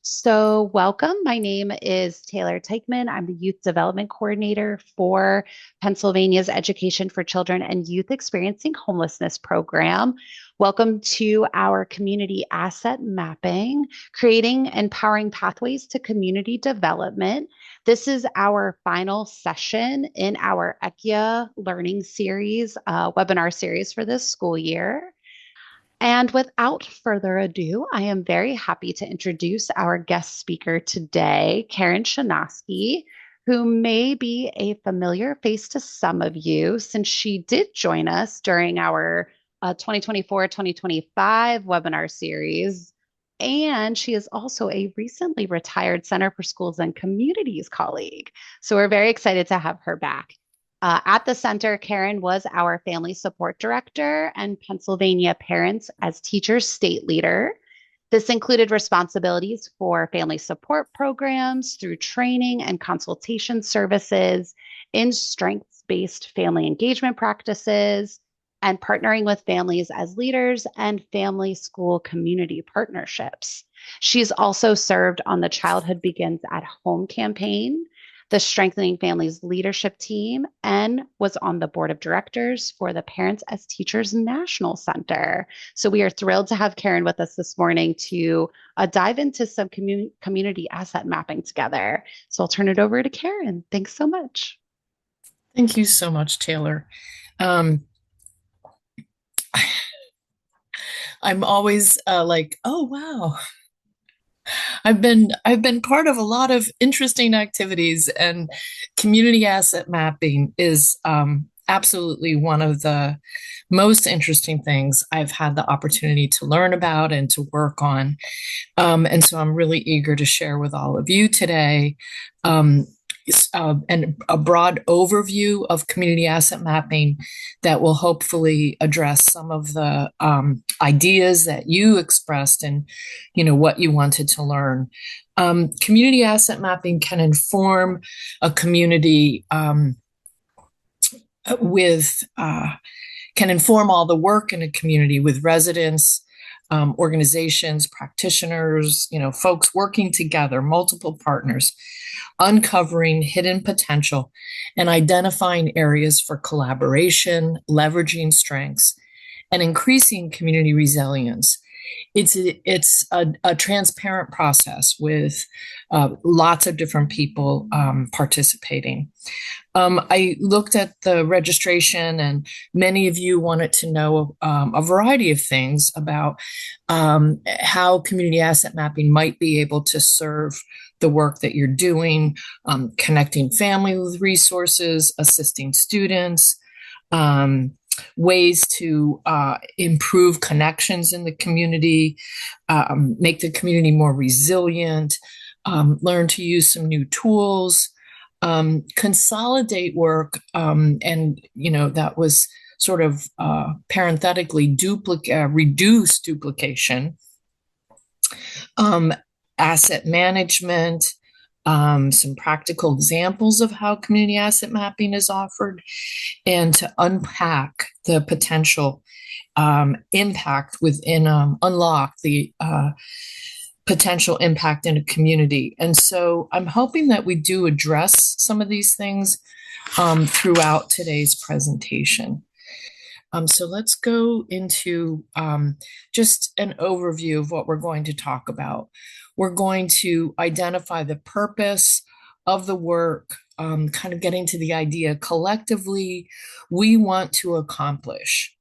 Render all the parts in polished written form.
So, welcome. My name is Taylor Teichman. I'm the Youth Development Coordinator for Pennsylvania's Education for Children and Youth Experiencing Homelessness program. Welcome to our community asset mapping, creating empowering pathways to community development. This is our final session in our ECHIA learning series, webinar series for this school year. And without further ado, I am very happy to introduce our guest speaker today, Karen Shanoski, who may be a familiar face to some of you since she did join us during our 2024-2025 webinar series. And she is also a recently retired Center for Schools and Communities colleague. So we're very excited to have her back. At the center, Karen was our family support director and Pennsylvania Parents as Teachers State Leader. This included responsibilities for family support programs through training and consultation services in strengths-based family engagement practices and partnering with families as leaders and family school community partnerships. She's also served on the Childhood Begins at Home campaign, the Strengthening Families Leadership Team, and was on the board of directors for the Parents as Teachers National Center. So we are thrilled to have Karen with us this morning to dive into some community asset mapping together. So I'll turn it over to Karen. Thanks so much. Thank you so much, Taylor. Um, I'm always like, oh wow. I've been part of a lot of interesting activities, and community asset mapping is absolutely one of the most interesting things I've had the opportunity to learn about and to work on. And so I'm really eager to share with all of you today. And a broad overview of community asset mapping that will hopefully address some of the ideas that you expressed and what you wanted to learn. Community asset mapping can inform a community with can inform all the work in a community with residents, organizations, practitioners, folks working together, multiple partners, uncovering hidden potential and identifying areas for collaboration, leveraging strengths, and increasing community resilience. It's a transparent process with lots of different people participating. I looked at the registration, and many of you wanted to know a variety of things about how community asset mapping might be able to serve the work that you're doing, connecting family with resources, assisting students, ways to improve connections in the community, make the community more resilient, learn to use some new tools, consolidate work, and that was sort of parenthetically reduce duplication, asset management, some practical examples of how community asset mapping is offered, and to unpack the potential impact within, unlock the potential impact in a community. And so I'm hoping that we do address some of these things throughout today's presentation. So let's go into just an overview of what we're going to talk about. We're going to identify the purpose of the work, kind of getting to the idea collectively we want to accomplish.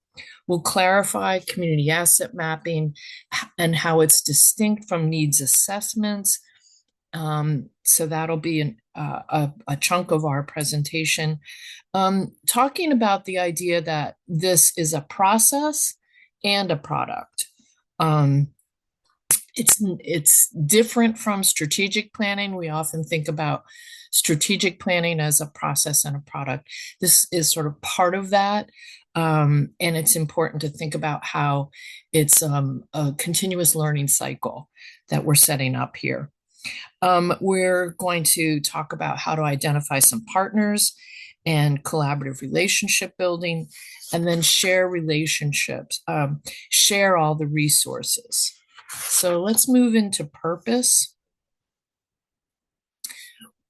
We'll clarify community asset mapping and how it's distinct from needs assessments. So that'll be a chunk of our presentation. Talking about the idea that this is a process and a product. It's different from strategic planning. We often think about strategic planning as a process and a product. This is sort of part of that. And it's important to think about how it's a continuous learning cycle that we're setting up here. We're going to talk about how to identify some partners and collaborative relationship building, and then share relationships, share all the resources. So let's move into purpose.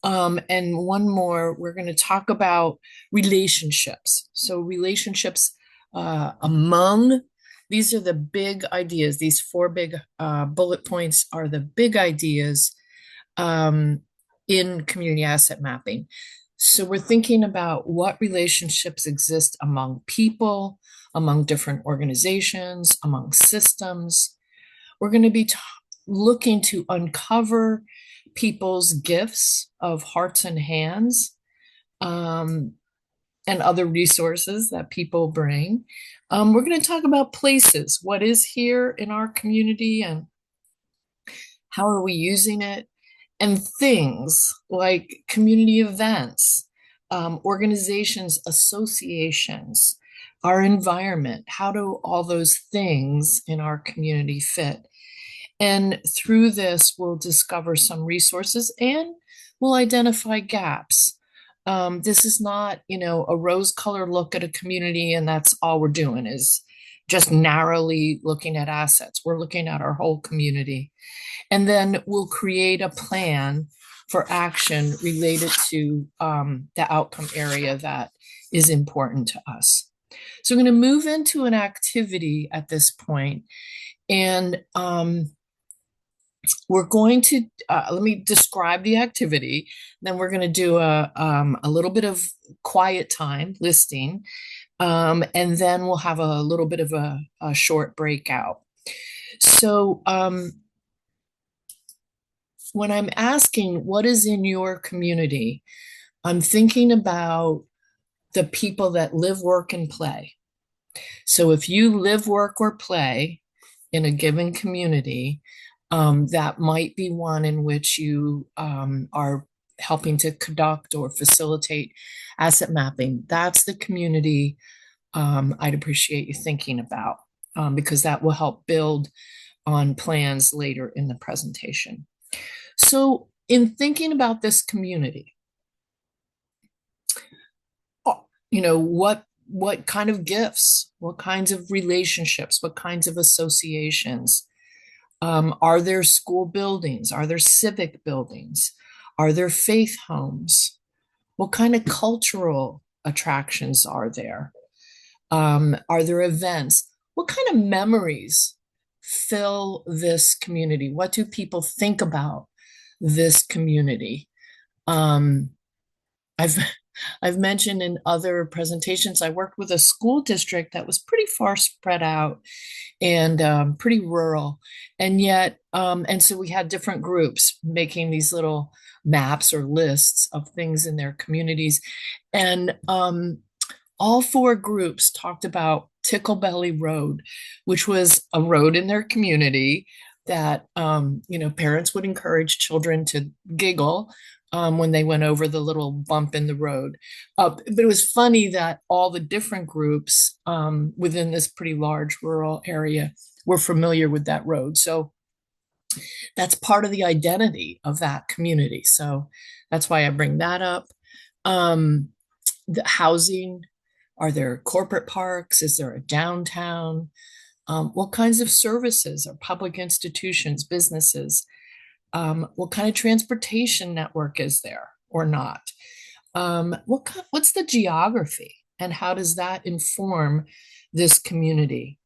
And one more, we're going to talk about relationships. So, relationships among these are the big ideas. These four big bullet points are the big ideas um, in community asset mapping. So, we're thinking about what relationships exist among people, among different organizations, among systems. We're going to be looking to uncover people's gifts of hearts and hands, um, and other resources that people bring. We're going to talk about places, what is here in our community and how are we using it, and things like community events, organizations, associations, our environment. How do all those things in our community fit? And through this, we'll discover some resources and we'll identify gaps. This is not, a rose-colored look at a community, and that's all we're doing is just narrowly looking at assets. We're looking at our whole community. And then we'll create a plan for action related to the outcome area that is important to us. So we're going to move into an activity at this point, and we're going to let me describe the activity. Then we're going to do a little bit of quiet time listing, and then we'll have a little bit of a short breakout. So when I'm asking what is in your community, I'm thinking about the people that live, work, and play. So if you live, work, or play in a given community, that might be one in which you are helping to conduct or facilitate asset mapping. That's the community I'd appreciate you thinking about, because that will help build on plans later in the presentation. So in thinking about this community, what kind of gifts, what kinds of relationships, what kinds of associations? Are there school buildings? Are there civic buildings? Are there faith homes? What kind of cultural attractions are there? Are there events? What kind of memories fill this community? What do people think about this community? Um, I've I've mentioned in other presentations, I worked with a school district that was pretty far spread out and pretty rural. And yet, and so we had different groups making these little maps or lists of things in their communities. And all four groups talked about Tickle Belly Road, which was a road in their community that, parents would encourage children to giggle when they went over the little bump in the road. But it was funny that all the different groups within this pretty large rural area were familiar with that road. So that's part of the identity of that community. So that's why I bring that up. The housing, are there corporate parks? Is there a downtown? What kinds of services are public institutions, businesses? What kind of transportation network is there or not? What's the geography and how does that inform this community?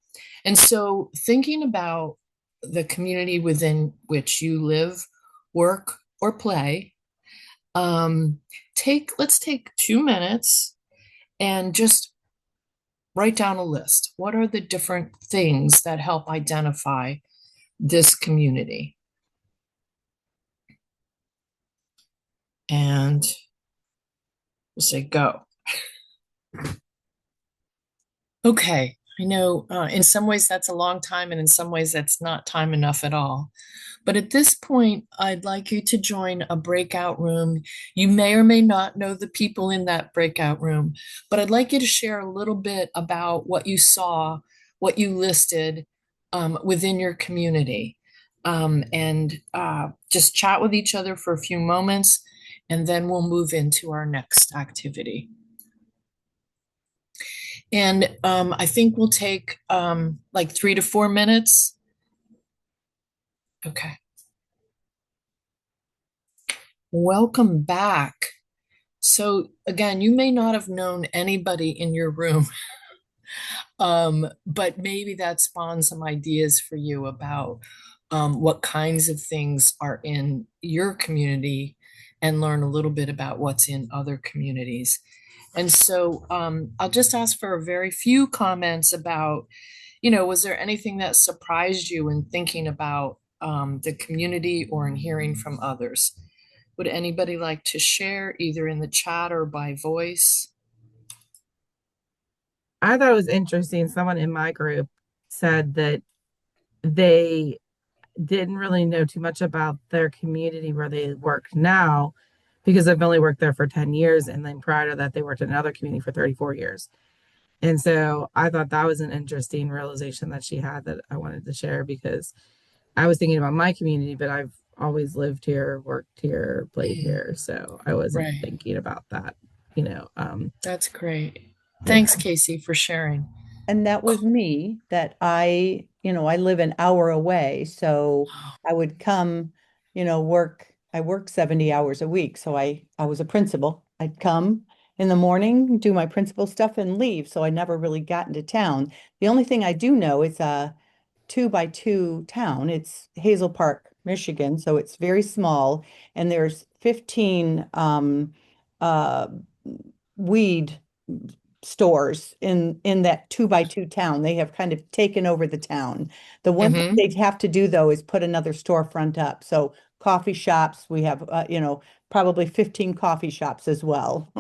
And so thinking about the community within which you live, work, or play, let's take 2 minutes and just write down a list. What are the different things that help identify this community? And we'll say go. Okay, I know in some ways that's a long time, and in some ways that's not time enough at all. But at this point, I'd like you to join a breakout room. You may or may not know the people in that breakout room, but I'd like you to share a little bit about what you saw, what you listed within your community, and just chat with each other for a few moments, and then we'll move into our next activity. And I think we'll take like 3 to 4 minutes. Okay. Welcome back. So, again, you may not have known anybody in your room, but maybe that spawned some ideas for you about what kinds of things are in your community and learn a little bit about what's in other communities. And so I'll just ask for a very few comments about, was there anything that surprised you in thinking about the community or in hearing from others? Would anybody like to share either in the chat or by voice? I thought it was interesting. Someone in my group said that they didn't really know too much about their community where they work now because they've only worked there for 10 years. And then prior to that, they worked in another community for 34 years. And so I thought that was an interesting realization that she had that I wanted to share because I was thinking about my community, but I've always lived here, worked here, played Yeah, here. So I wasn't right. thinking about that, you know. That's great. Yeah. Thanks, Casey, for sharing. And that was me that I live an hour away. So I would come, I work 70 hours a week. So I was a principal. I'd come in the morning, do my principal stuff and leave. So I never really got into town. The only thing I do know is a 2 by 2 town. It's Hazel Park, Michigan. So it's very small. And there's 15 uh, weed stores in that 2 by 2 town. They have kind of taken over the town. The one thing Hmm. they have to do though is put another storefront up. So coffee shops, we have probably 15 coffee shops as well.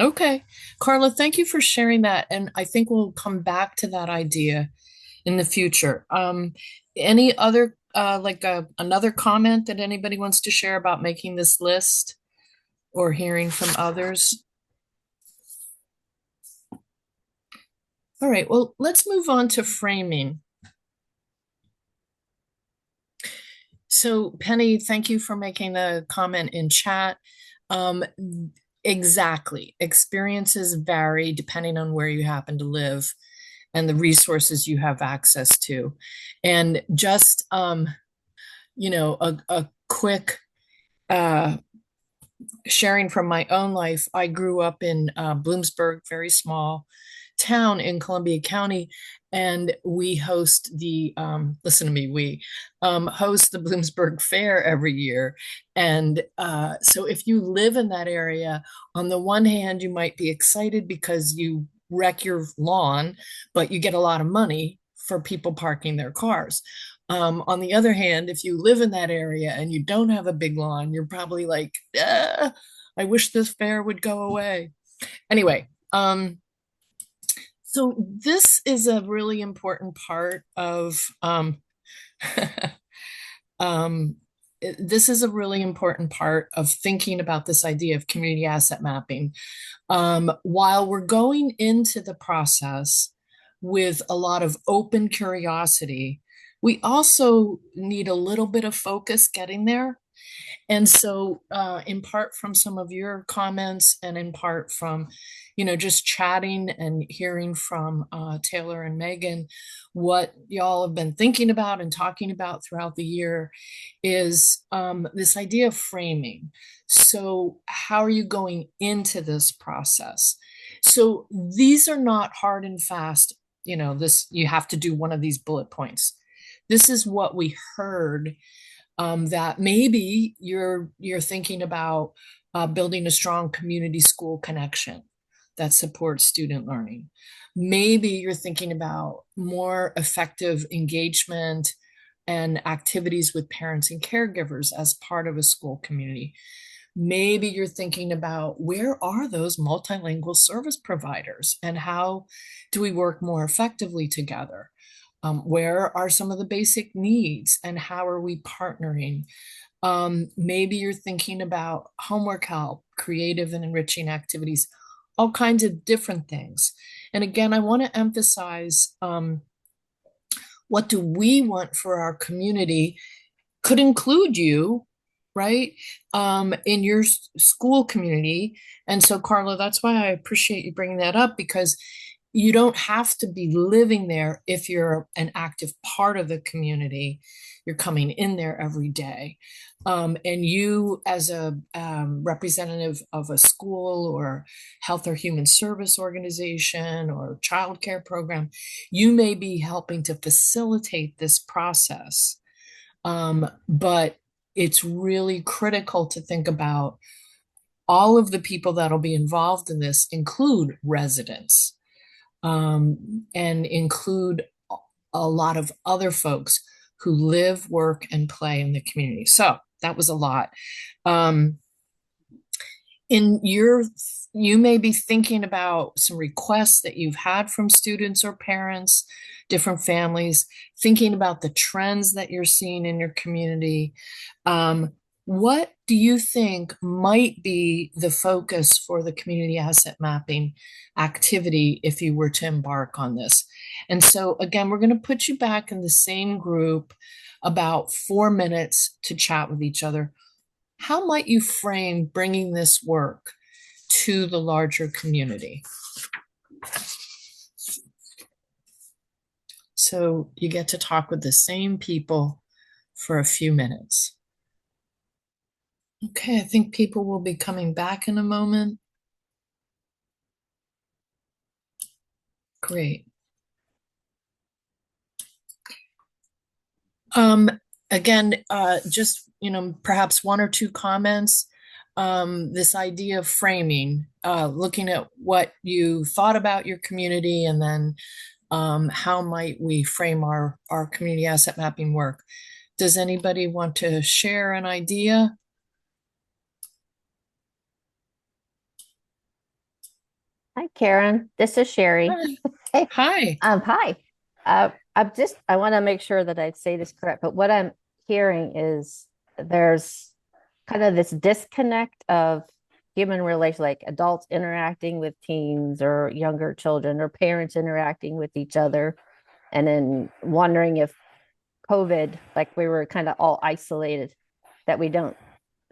Okay. Carla, thank you for sharing that. And I think we'll come back to that idea in the future. Any other, another comment that anybody wants to share about making this list or hearing from others? All right, well, let's move on to framing. So, Penny, thank you for making the comment in chat. Um, exactly. Experiences vary depending on where you happen to live and the resources you have access to. And just, a quick uh, sharing from my own life, I grew up in Bloomsburg, very small town in Columbia County, and we host listen to me, we host the Bloomsburg Fair every year. And so if you live in that area, on the one hand, you might be excited because you wreck your lawn, but you get a lot of money for people parking their cars. On the other hand, if you live in that area and you don't have a big lawn, you're probably like, I wish this fair would go away. Anyway, so this is a really important part of um, this is a really important part of thinking about this idea of community asset mapping. While we're going into the process with a lot of open curiosity, we also need a little bit of focus getting there. And so, in part from some of your comments, and in part from, just chatting and hearing from Taylor and Megan, what y'all have been thinking about and talking about throughout the year is this idea of framing. So, how are you going into this process? So, these are not hard and fast, this, you have to do one of these bullet points. This is what we heard, that maybe you're thinking about building a strong community school connection that supports student learning. Maybe you're thinking about more effective engagement and activities with parents and caregivers as part of a school community. Maybe you're thinking about where are those multilingual service providers and how do we work more effectively together? Where are some of the basic needs and how are we partnering? Maybe you're thinking about homework help, creative and enriching activities, all kinds of different things. And again, I want to emphasize, what do we want for our community could include you, right? In your school community. And so, Carla, that's why I appreciate you bringing that up, because you don't have to be living there if you're an active part of the community. You're coming in there every day. And you, as a representative of a school or health or human service organization or childcare program, you may be helping to facilitate this process. But it's really critical to think about all of the people that'll be involved in this include residents, and include a lot of other folks who live, work, and play in the community. So that was a lot. Um, in your, you may be thinking about some requests that you've had from students or parents, different families, thinking about the trends that you're seeing in your community. What do you think might be the focus for the community asset mapping activity if you were to embark on this? And so again, we're going to put you back in the same group, about 4 minutes to chat with each other. How might you frame bringing this work to the larger community? So you get to talk with the same people for a few minutes. Okay, I think people will be coming back in a moment. Great. Again, just, perhaps one or two comments. This idea of framing, looking at what you thought about your community, and then how might we frame our community asset mapping work. Does anybody want to share an idea? Hi, Karen. This is Sherry. Hi. Hi. Hi. I want to make sure that I say this correct, but what I'm hearing is there's kind of this disconnect of human relations, like adults interacting with teens or younger children, or parents interacting with each other. And then wondering if COVID, like we were kind of all isolated, that we don't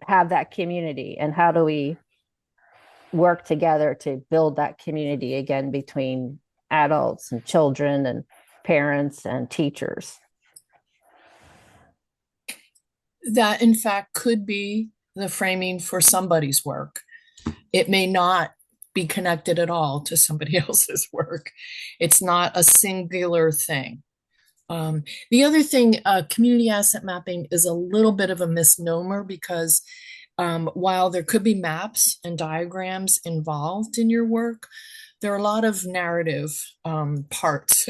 have that community, and how do we work together to build that community again between adults and children and parents and teachers. That, in fact, could be the framing for somebody's work. It may not be connected at all to somebody else's work. It's not a singular thing. The other thing, community asset mapping is a little bit of a misnomer, because while there could be maps and diagrams involved in your work, there are a lot of narrative parts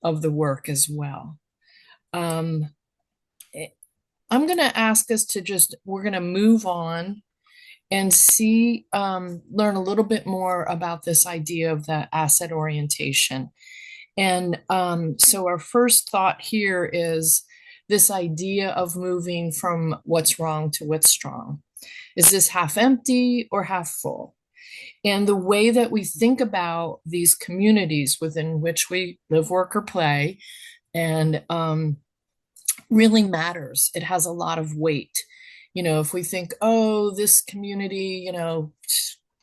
of the work as well. I'm going to ask us to we're going to move on and see, learn a little bit more about this idea of the asset orientation. And so our first thought here is this idea of moving from what's wrong to what's strong. Is this half empty or half full? And the way that we think about these communities within which we live, work, or play, and really matters. It has a lot of weight. If we think, oh, this community,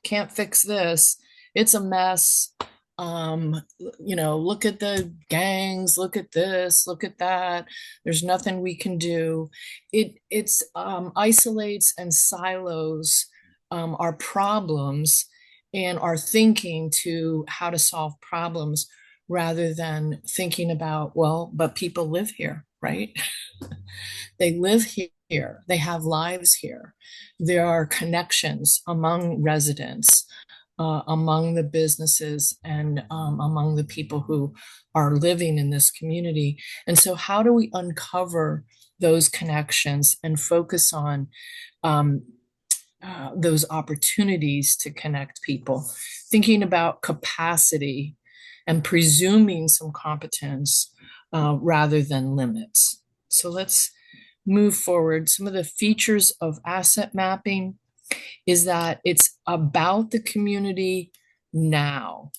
can't fix this, it's a mess. Look at the gangs, look at this, look at that. There's nothing we can do. It's isolates and silos our problems and our thinking to how to solve problems, rather than thinking about, well, but people live here, right? They live here. They have lives here. There are connections among residents, among the businesses, and among the people who are living in this community. And so how do we uncover those connections and focus on those opportunities to connect people, thinking about capacity and presuming some competence rather than limits. So let's move forward. Some of the features of asset mapping is that it's about the community now.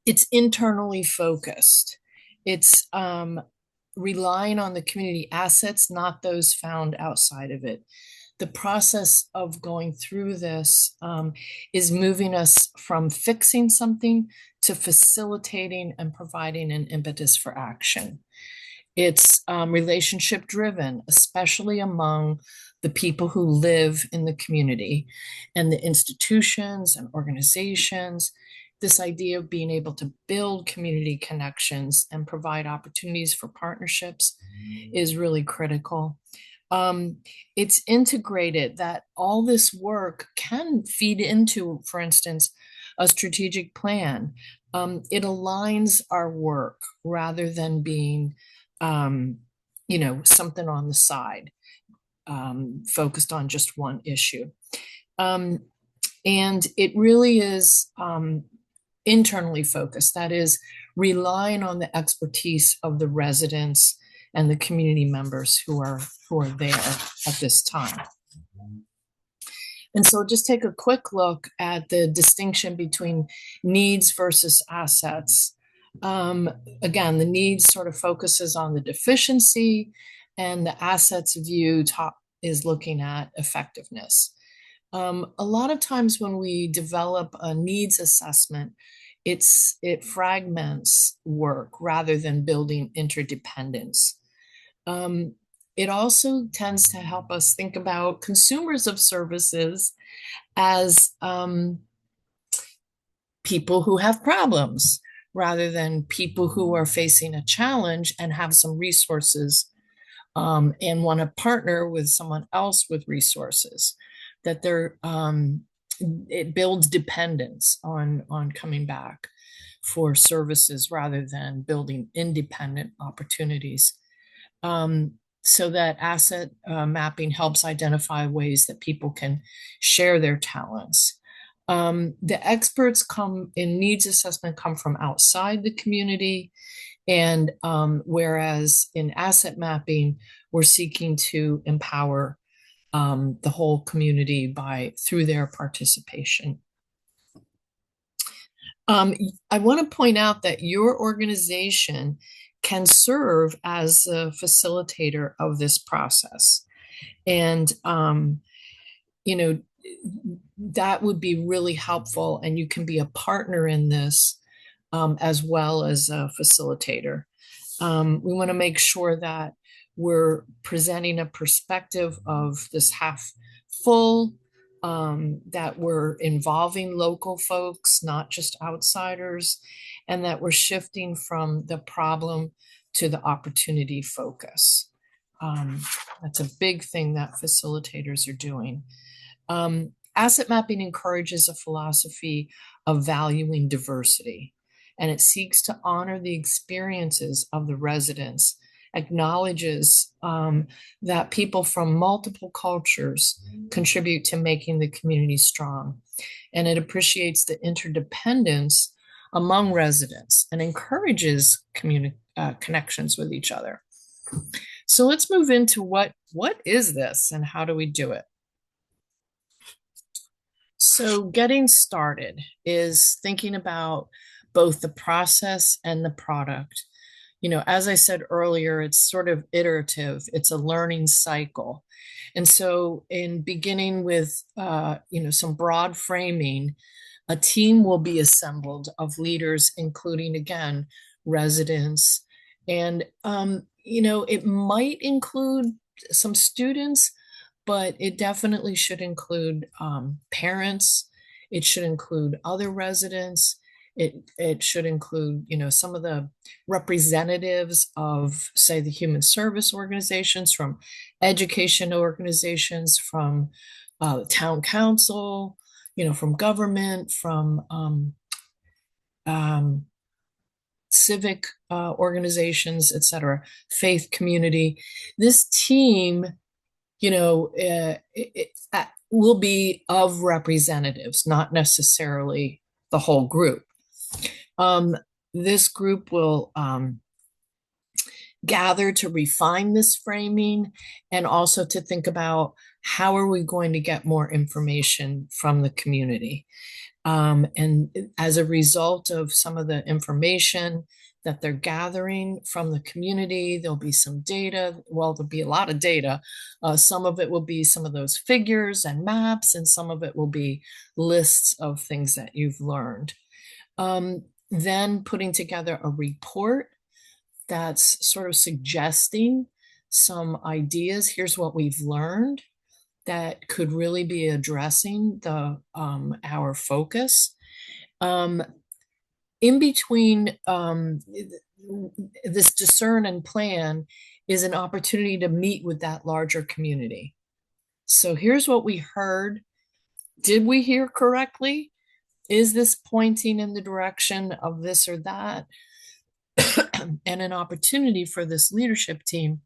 It's internally focused. It's relying on the community assets, not those found outside of it. The process of going through this is moving us from fixing something to facilitating and providing an impetus for action. It's relationship driven, especially among the people who live in the community and the institutions and organizations. This idea of being able to build community connections and provide opportunities for partnerships is really critical. Um, it's integrated that all this work can feed into, for instance, a strategic plan. It aligns our work rather than being something on the side, focused on just one issue. And it really is internally focused. That is, relying on the expertise of the residents and the community members who are there at this time. And so just take a quick look at the distinction between needs versus assets. Again, the needs sort of focuses on the deficiency, and the assets view is looking at effectiveness. A lot of times when we develop a needs assessment, it fragments work rather than building interdependence. It also tends to help us think about consumers of services as people who have problems rather than people who are facing a challenge and have some resources, and want to partner with someone else with resources. That it builds dependence on coming back for services rather than building independent opportunities. So that asset mapping helps identify ways that people can share their talents. The experts in needs assessment come from outside the community, and whereas in asset mapping, we're seeking to empower the whole community through their participation. I want to point out that your organization can serve as a facilitator of this process. And, that would be really helpful. And you can be a partner in this as well as a facilitator. We want to make sure that we're presenting a perspective of this half full, that we're involving local folks, not just outsiders, and that we're shifting from the problem to the opportunity focus. That's a big thing that facilitators are doing. Asset mapping encourages a philosophy of valuing diversity, and it seeks to honor the experiences of the residents, acknowledges that people from multiple cultures contribute to making the community strong, and it appreciates the interdependence among residents and encourages connections with each other. So let's move into what is this and how do we do it? So getting started is thinking about both the process and the product. As I said earlier, it's sort of iterative. It's a learning cycle. And so in beginning with, some broad framing, a team will be assembled of leaders, including, again, residents. And, it might include some students, but it definitely should include parents. It should include other residents. It should include, some of the representatives of, say, the human service organizations, from education organizations, from town council, from government, from civic organizations, etc., faith community. This team, it will be of representatives, not necessarily the whole group. This group will gather to refine this framing and also to think about how are we going to get more information from the community. And as a result of some of the information that they're gathering from the community, there'll be some data. Well, there'll be a lot of data. Some of it will be some of those figures and maps, and some of it will be lists of things that you've learned. Then putting together a report that's sort of suggesting some ideas. Here's what we've learned that could really be addressing the our focus. In between this discern and plan is an opportunity to meet with that larger community. So here's what we heard. Did we hear correctly? Is this pointing in the direction of this or that? And an opportunity for this leadership team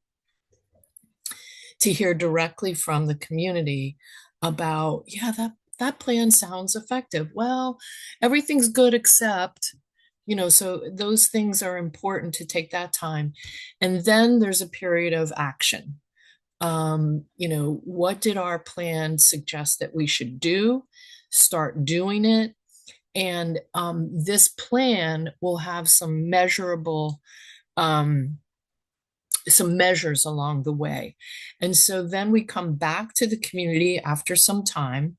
to hear directly from the community about, yeah, that plan sounds effective. Well, everything's good except, so those things are important to take that time. And then there's a period of action. What did our plan suggest that we should do? Start doing it. And this plan will have some measurable some measures along the way. And so then we come back to the community after some time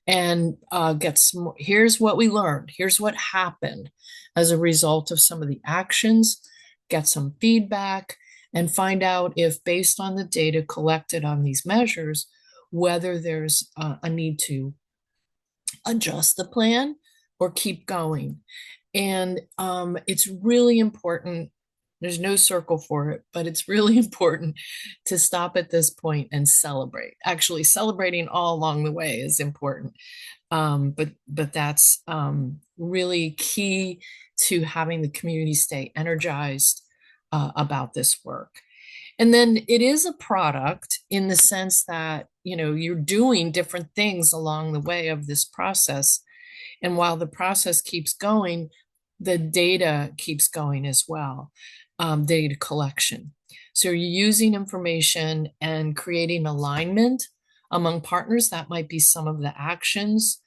and get some, here's what we learned, here's what happened as a result of some of the actions, get some feedback, and find out if, based on the data collected on these measures, whether there's a need to adjust the plan or keep going. And it's really important. There's no circle for it, but it's really important to stop at this point and celebrate. Actually, celebrating all along the way is important. But that's really key to having the community stay energized about this work. And then it is a product in the sense that, you're doing different things along the way of this process. And while the process keeps going, the data keeps going as well, data collection. So you're using information and creating alignment among partners. That might be some of the actions.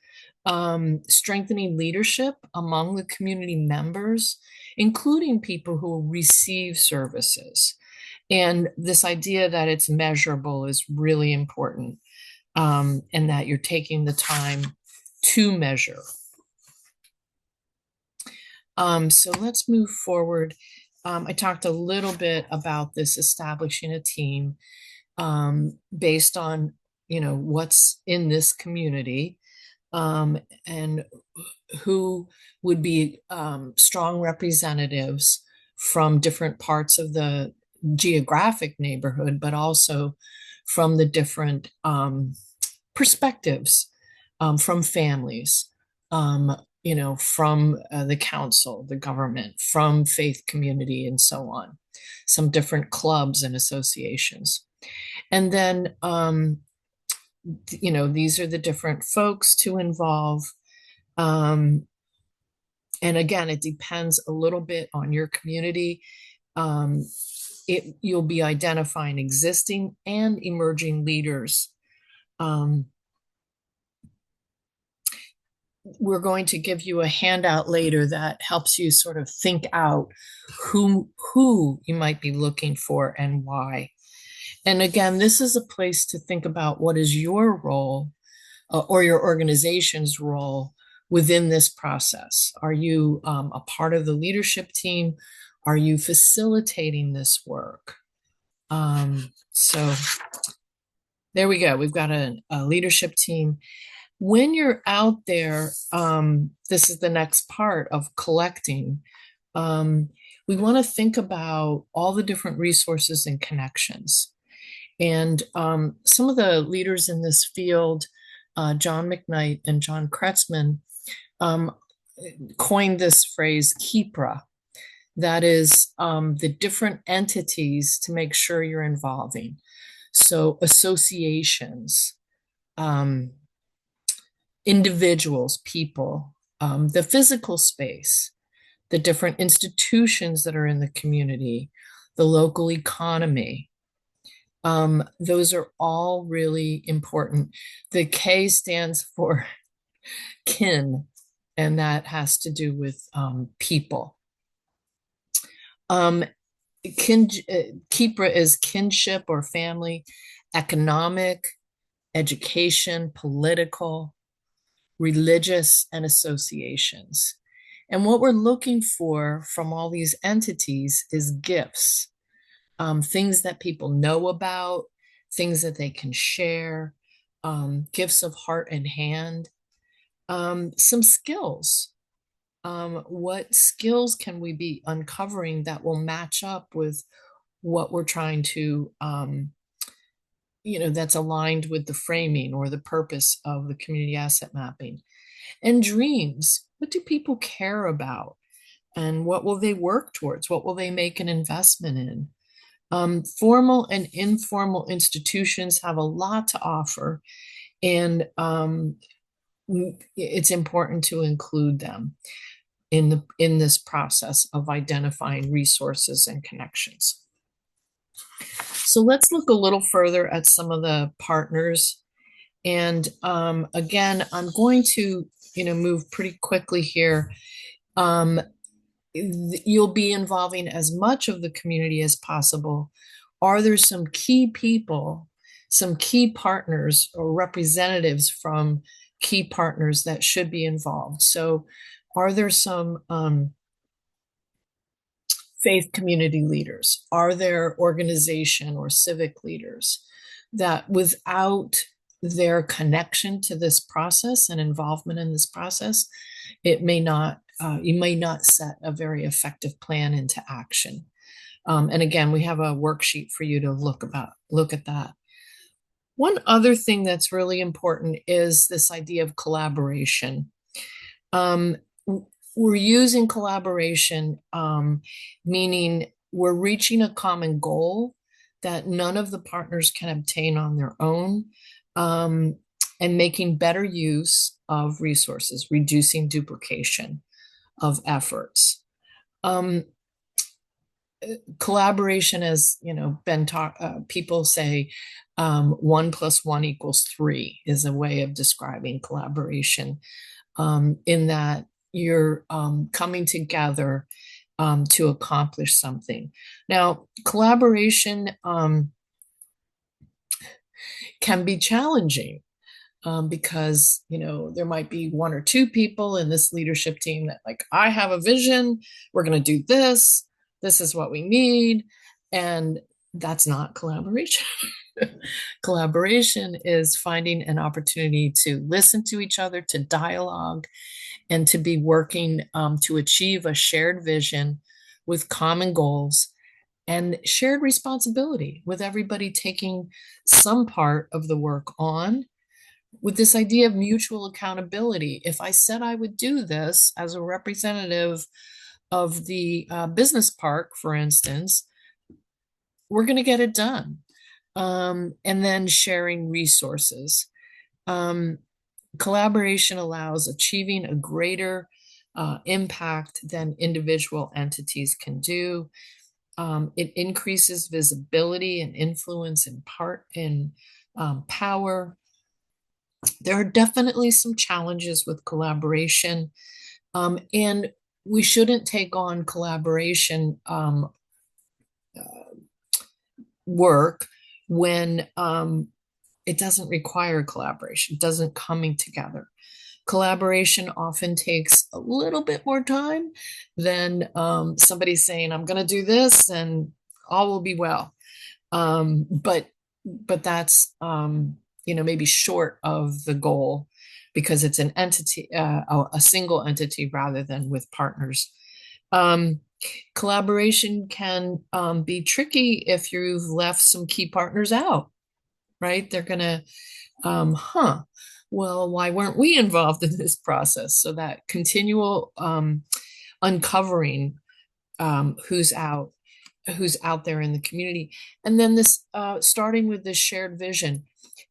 Strengthening leadership among the community members, including people who receive services. And this idea that it's measurable is really important, and that you're taking the time to measure. So let's move forward. I talked a little bit about this establishing a team based on, what's in this community, and who would be strong representatives from different parts of the geographic neighborhood, but also from the different perspectives, from families, from the council, the government, from faith community, and so on. Some different clubs and associations. And then, these are the different folks to involve. And again, it depends a little bit on your community. You'll be identifying existing and emerging leaders. We're going to give you a handout later that helps you sort of think out who you might be looking for and why. And again, this is a place to think about what is your role or your organization's role within this process. Are you a part of the leadership team? Are you facilitating this work? So there we go. We've got a leadership team. When you're out there, this is the next part of collecting. We want to think about all the different resources and connections. And some of the leaders in this field, John McKnight and John Kretzmann, coined this phrase, KEPRA. That is the different entities to make sure you're involving. So associations, individuals, people, the physical space, the different institutions that are in the community, the local economy. Those are all really important. The K stands for kin, and that has to do with people. KEPRA is kinship or family, economic, education, political, religious, and associations. And what we're looking for from all these entities is gifts, things that people know about, things that they can share, gifts of heart and hand, some skills. What skills can we be uncovering that will match up with what we're trying to, that's aligned with the framing or the purpose of the community asset mapping? And dreams. What do people care about? And what will they work towards? What will they make an investment in? Formal and informal institutions have a lot to offer, and it's important to include them in this process of identifying resources and connections. So let's look a little further at some of the partners. And again, I'm going to move pretty quickly here. You'll be involving as much of the community as possible. Are there some key people, some key partners or representatives from key partners that should be involved? So are there some faith community leaders? Are there organization or civic leaders that without their connection to this process and involvement in this process, it may not, you may not set a very effective plan into action. And again, we have a worksheet for you to look at that. One other thing that's really important is this idea of collaboration. We're using collaboration, meaning we're reaching a common goal that none of the partners can obtain on their own, and making better use of resources, reducing duplication of efforts. Collaboration, as been taught, people say 1 + 1 = 3 is a way of describing collaboration, in that you're coming together to accomplish something. Now, collaboration can be challenging because there might be 1 or 2 people in this leadership team that I have a vision, we're going to do this is what we need, and that's not collaboration. Collaboration is finding an opportunity to listen to each other, to dialogue, and to be working to achieve a shared vision with common goals and shared responsibility, with everybody taking some part of the work on, with this idea of mutual accountability. If I said I would do this as a representative of the business park, for instance, we're going to get it done. And then sharing resources. Collaboration allows achieving a greater impact than individual entities can do. It increases visibility and influence in power. There are definitely some challenges with collaboration, and we shouldn't take on collaboration work when it doesn't require collaboration, doesn't coming together. Collaboration often takes a little bit more time than somebody saying, I'm going to do this and all will be well. But that's, maybe short of the goal because it's an entity, a single entity rather than with partners. Collaboration can be tricky if you've left some key partners out, right? They're going to, well, why weren't we involved in this process? So that continual uncovering who's out there in the community. And then this, starting with this shared vision.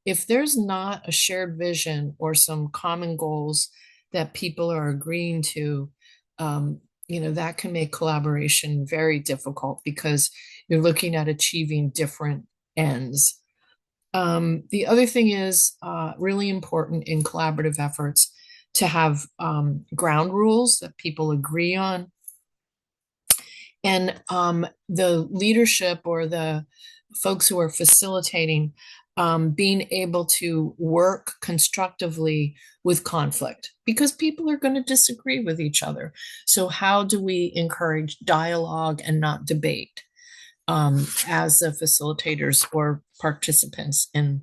If there's not a shared vision or some common goals that people are agreeing to, that can make collaboration very difficult because you're looking at achieving different ends. The other thing is really important in collaborative efforts to have ground rules that people agree on. And the leadership or the folks who are facilitating being able to work constructively with conflict because people are going to disagree with each other. So, how do we encourage dialogue and not debate as the facilitators or participants in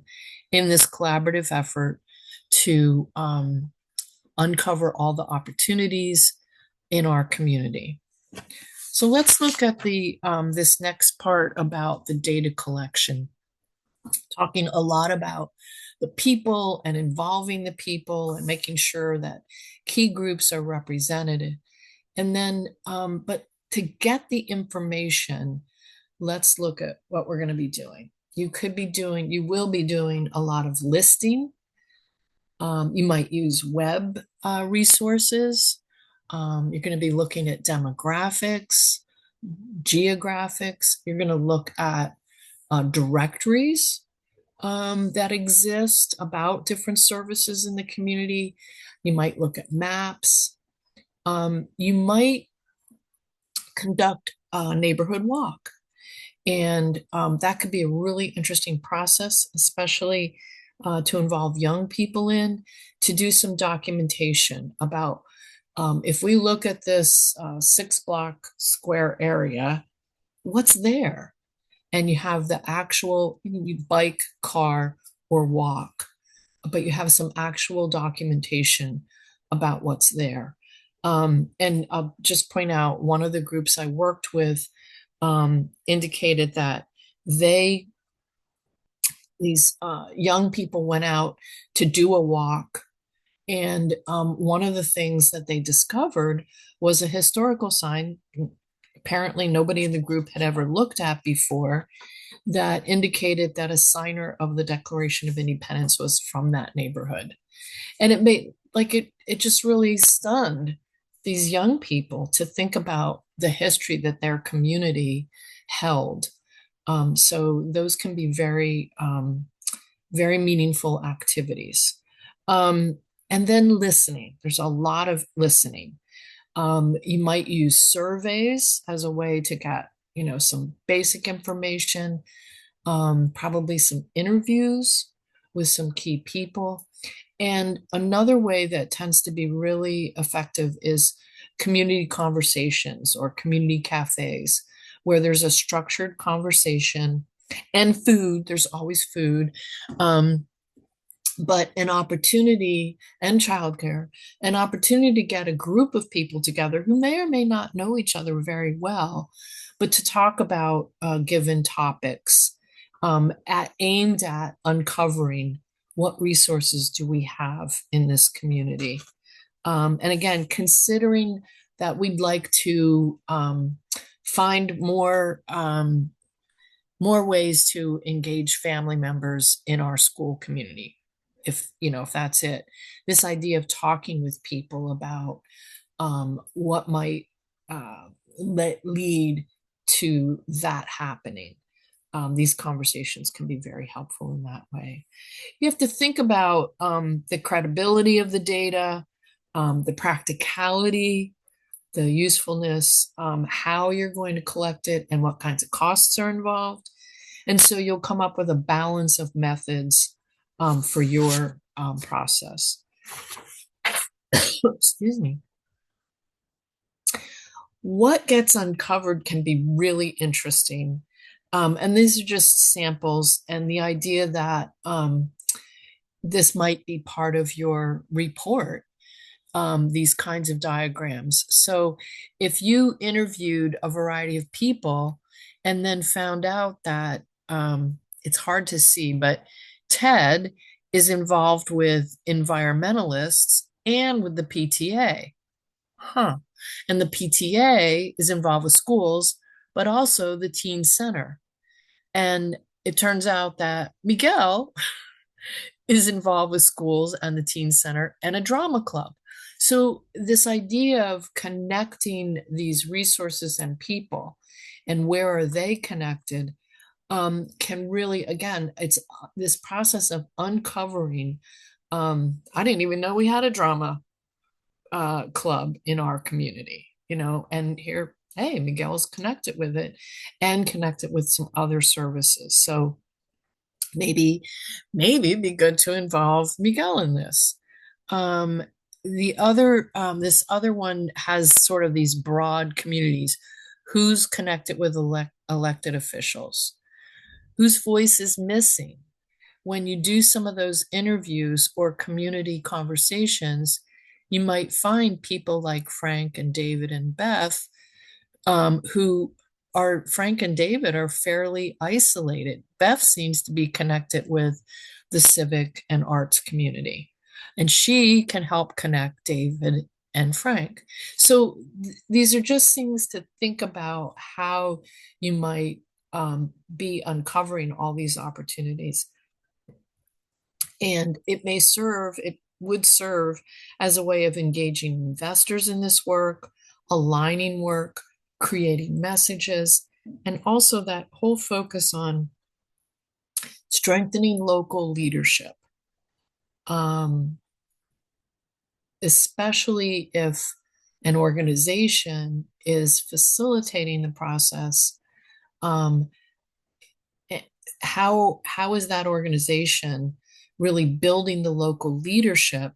this collaborative effort to uncover all the opportunities in our community? So let's look at the this next part about the data collection, talking a lot about the people and involving the people and making sure that key groups are represented. And then, but to get the information, let's look at what we're going to be doing. You will be doing a lot of listing. You might use web resources. You're going to be looking at demographics, geographics. You're going to look at directories that exist about different services in the community. You might look at maps. You might conduct a neighborhood walk. And that could be a really interesting process, especially to involve young people in, to do some documentation about if we look at this 6 block square area, what's there? And you have the actual you bike, car, or walk, but you have some actual documentation about what's there. And I'll just point out one of the groups I worked with indicated that these young people went out to do a walk. And one of the things that they discovered was a historical sign, apparently nobody in the group had ever looked at before, that indicated that a signer of the Declaration of Independence was from that neighborhood. And it made it just really stunned these young people to think about the history that their community held. So those can be very, very meaningful activities. And then listening. There's a lot of listening. You might use surveys as a way to get, some basic information, probably some interviews with some key people. And another way that tends to be really effective is community conversations or community cafes, where there's a structured conversation and food. There's always food. But an opportunity and childcare, an opportunity to get a group of people together who may or may not know each other very well, but to talk about given topics aimed at uncovering what resources do we have in this community. And again, considering that we'd like to find more ways to engage family members in our school community. If that's it, this idea of talking with people about what might lead to that happening. These conversations can be very helpful in that way. You have to think about the credibility of the data, the practicality, the usefulness, how you're going to collect it, and what kinds of costs are involved. And so you'll come up with a balance of methods for your process. Excuse me. What gets uncovered can be really interesting. And these are just samples, and the idea that this might be part of your report, these kinds of diagrams. So if you interviewed a variety of people and then found out that it's hard to see, but Ted is involved with environmentalists and with the PTA. And the PTA is involved with schools, but also the teen center. And it turns out that Miguel is involved with schools and the teen center and a drama club. So this idea of connecting these resources and people and where are they connected can really, again, it's this process of uncovering. I didn't even know we had a drama club in our community, and here, hey, Miguel's connected with it and connected with some other services. So maybe it'd be good to involve Miguel in this. Um, this other one has sort of these broad communities. Who's connected with elected officials? Whose voice is missing? When you do some of those interviews or community conversations, you might find people like Frank and David and Beth, who are Frank and David are fairly isolated. Beth seems to be connected with the civic and arts community, and she can help connect David and Frank. So these are just things to think about how you might be uncovering all these opportunities. And it would serve as a way of engaging investors in this work, aligning work, creating messages, and also that whole focus on strengthening local leadership, especially if an organization is facilitating the process. How is that organization really building the local leadership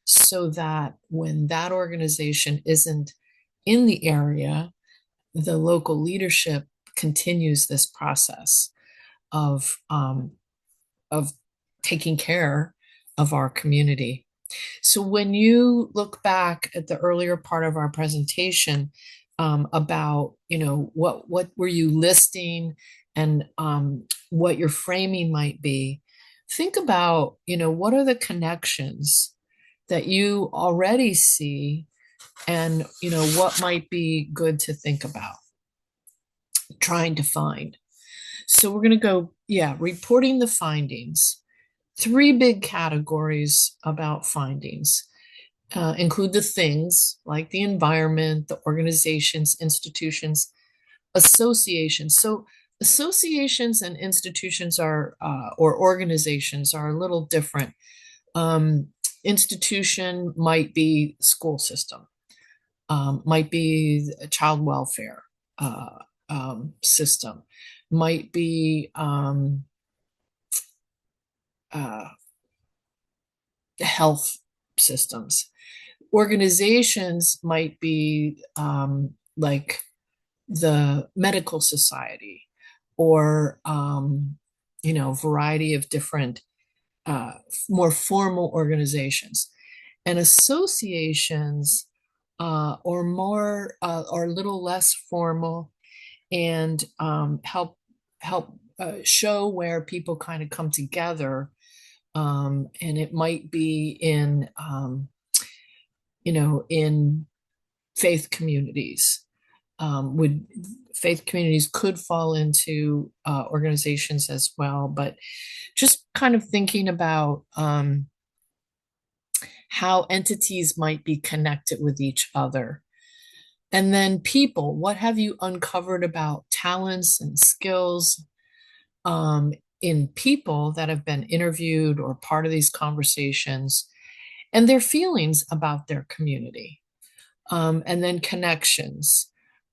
so that when that organization isn't in the area, the local leadership continues this process of taking care of our community. So when you look back at the earlier part of our presentation, about, what were you listing, and what your framing might be, think about, what are the connections that you already see, and, what might be good to think about trying to find. So we're going to go, reporting the findings. 3 big categories about findings include the things like the environment, the organizations, institutions, associations. So associations and institutions or organizations are a little different. Institution might be school system, might be a child welfare system, might be health systems. Organizations might be like the medical society, or variety of different more formal organizations. And associations or more or a little less formal, and help show where people kind of come together. And it might be in in faith communities. Faith communities could fall into organizations as well, but just kind of thinking about how entities might be connected with each other. And then people, what have you uncovered about talents and skills in people that have been interviewed or part of these conversations, and their feelings about their community? And then connections.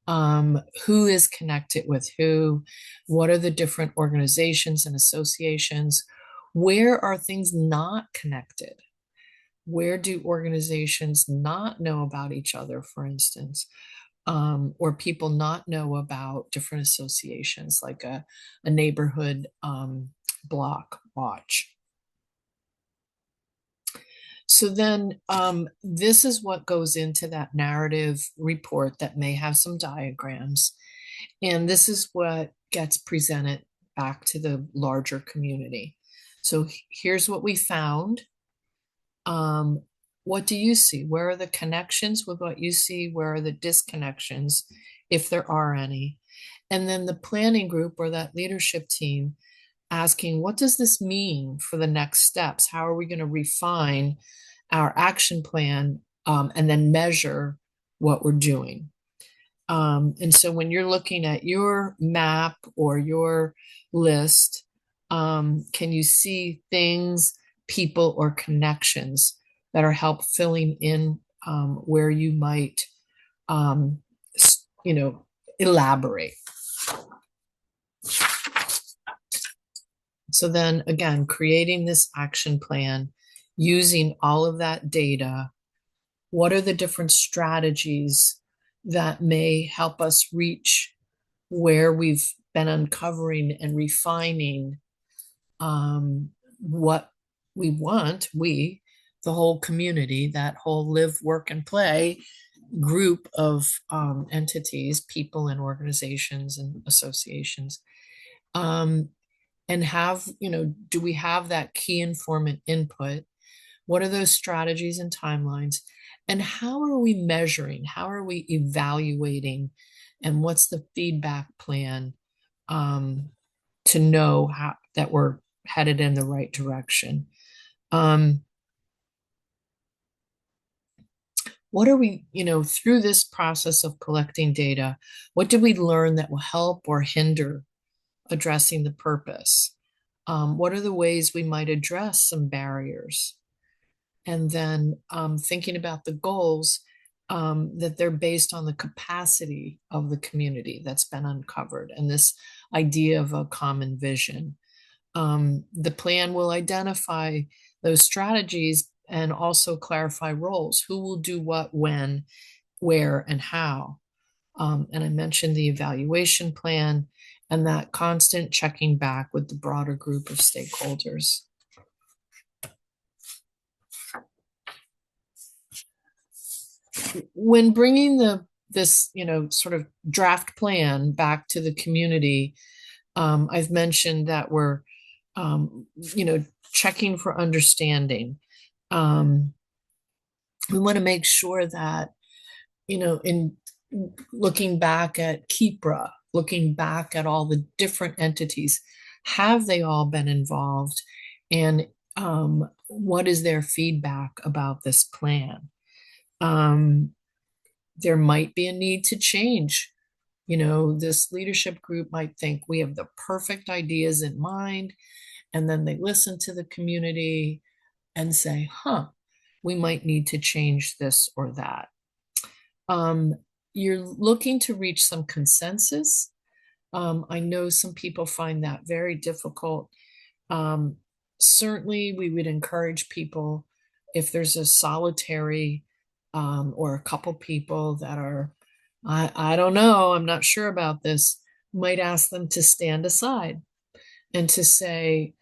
Who is connected with who? What are the different organizations and associations? Where are things not connected? Where do organizations not know about each other, for instance? Or people not know about different associations, like a neighborhood block watch. So then this is what goes into that narrative report that may have some diagrams. And this is what gets presented back to the larger community. So here's what we found. What do you see? Where are the connections with what you see? Where are the disconnections, if there are any? And then the planning group or that leadership team asking, what does this mean for the next steps? How are we going to refine our action plan and then measure what we're doing? And so when you're looking at your map or your list, can you see things, people, or connections that are help filling in where you might, elaborate? So then again, creating this action plan, using all of that data, what are the different strategies that may help us reach where we've been uncovering and refining what we want, the whole community, that whole live, work, and play group of entities, people and organizations and associations. And have, do we have that key informant input? What are those strategies and timelines? And how are we measuring? How are we evaluating? And what's the feedback plan to know that we're headed in the right direction? What are we, through this process of collecting data, what did we learn that will help or hinder addressing the purpose? What are the ways we might address some barriers? And then thinking about the goals, that they're based on the capacity of the community that's been uncovered and this idea of a common vision. The plan will identify those strategies and also clarify roles. Who will do what, when, where, and how? And I mentioned the evaluation plan and that constant checking back with the broader group of stakeholders. When bringing this sort of draft plan back to the community, I've mentioned that we're checking for understanding. We want to make sure that in looking back at KEPRA, looking back at all the different entities, have they all been involved, and what is their feedback about this plan? There might be a need to change. This leadership group might think we have the perfect ideas in mind, and then they listen to the community and say, we might need to change this or that. You're looking to reach some consensus. I know some people find that very difficult. Certainly, we would encourage people, if there's a solitary or a couple people that are, I don't know, I'm not sure about this, might ask them to stand aside and to say,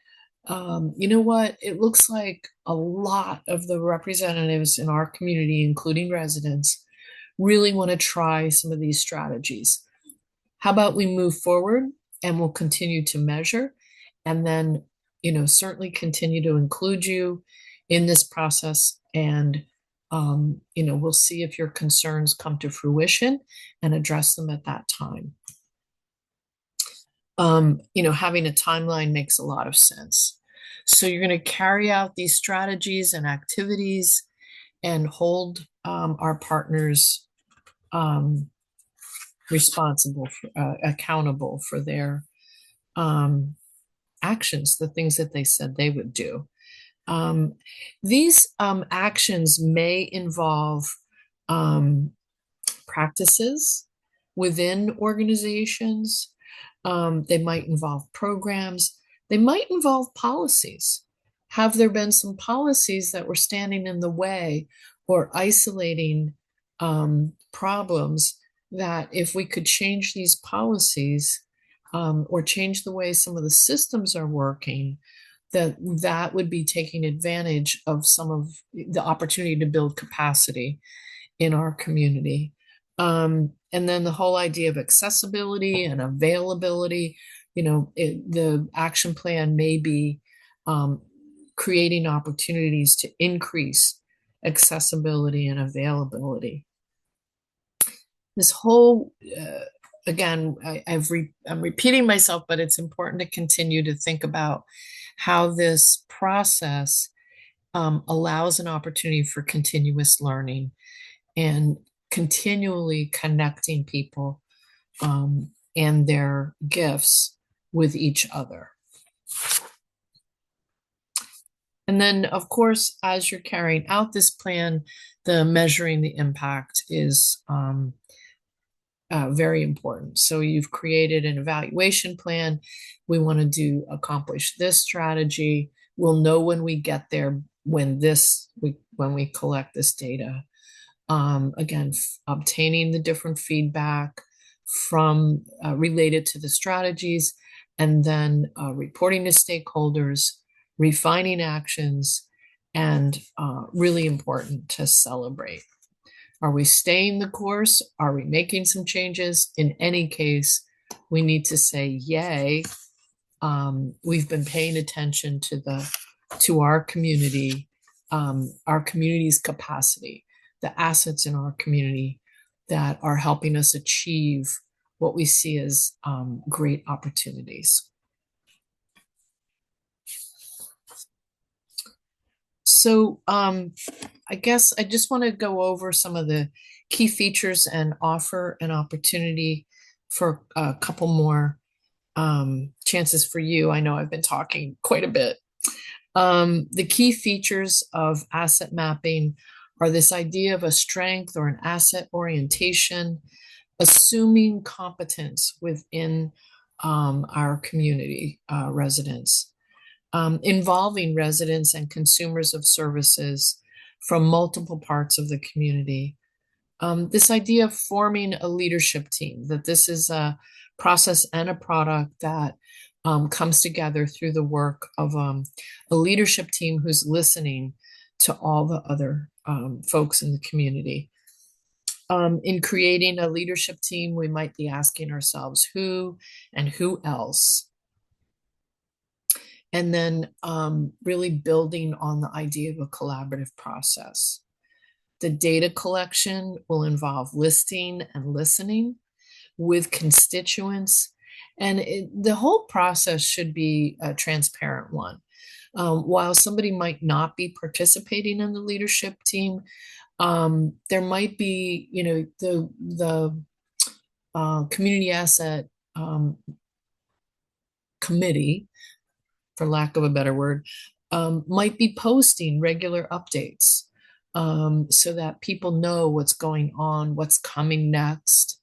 you know what, it looks like a lot of the representatives in our community, including residents, really want to try some of these strategies. How about we move forward and we'll continue to measure, and then, certainly continue to include you in this process, and we'll see if your concerns come to fruition and address them at that time. Having a timeline makes a lot of sense. So you're going to carry out these strategies and activities and hold our partners responsible, accountable for their actions, the things that they said they would do. These actions may involve practices within organizations. They might involve programs. They might involve policies. Have there been some policies that were standing in the way or isolating problems that, if we could change these policies or change the way some of the systems are working, that would be taking advantage of some of the opportunity to build capacity in our community. And then the whole idea of accessibility and availability, the action plan may be creating opportunities to increase accessibility and availability. This whole, again, I'm repeating myself, but it's important to continue to think about how this process allows an opportunity for continuous learning and continually connecting people and their gifts with each other. And then, of course, as you're carrying out this plan, the measuring the impact is very important. So you've created an evaluation plan. We want to accomplish this strategy. We'll know when we get there, when we collect this data. Again, obtaining the different feedback from related to the strategies, and then reporting to stakeholders, refining actions, and really important to celebrate. Are we staying the course? Are we making some changes? In any case, we need to say, yay, we've been paying attention to our community's capacity, the assets in our community that are helping us achieve what we see as great opportunities. So I guess I just want to go over some of the key features and offer an opportunity for a couple more chances for you. I know I've been talking quite a bit. The key features of asset mapping are this idea of a strength or an asset orientation, assuming competence within our community residents, involving residents and consumers of services from multiple parts of the community. This idea of forming a leadership team, that this is a process and a product that comes together through the work of a leadership team who's listening to all the other folks in the community. In creating a leadership team, we might be asking ourselves who and who else. And then really building on the idea of a collaborative process. The data collection will involve listing and listening with constituents. And the whole process should be a transparent one. While somebody might not be participating in the leadership team, there might be, the community asset committee, for lack of a better word, might be posting regular updates so that people know what's going on, what's coming next,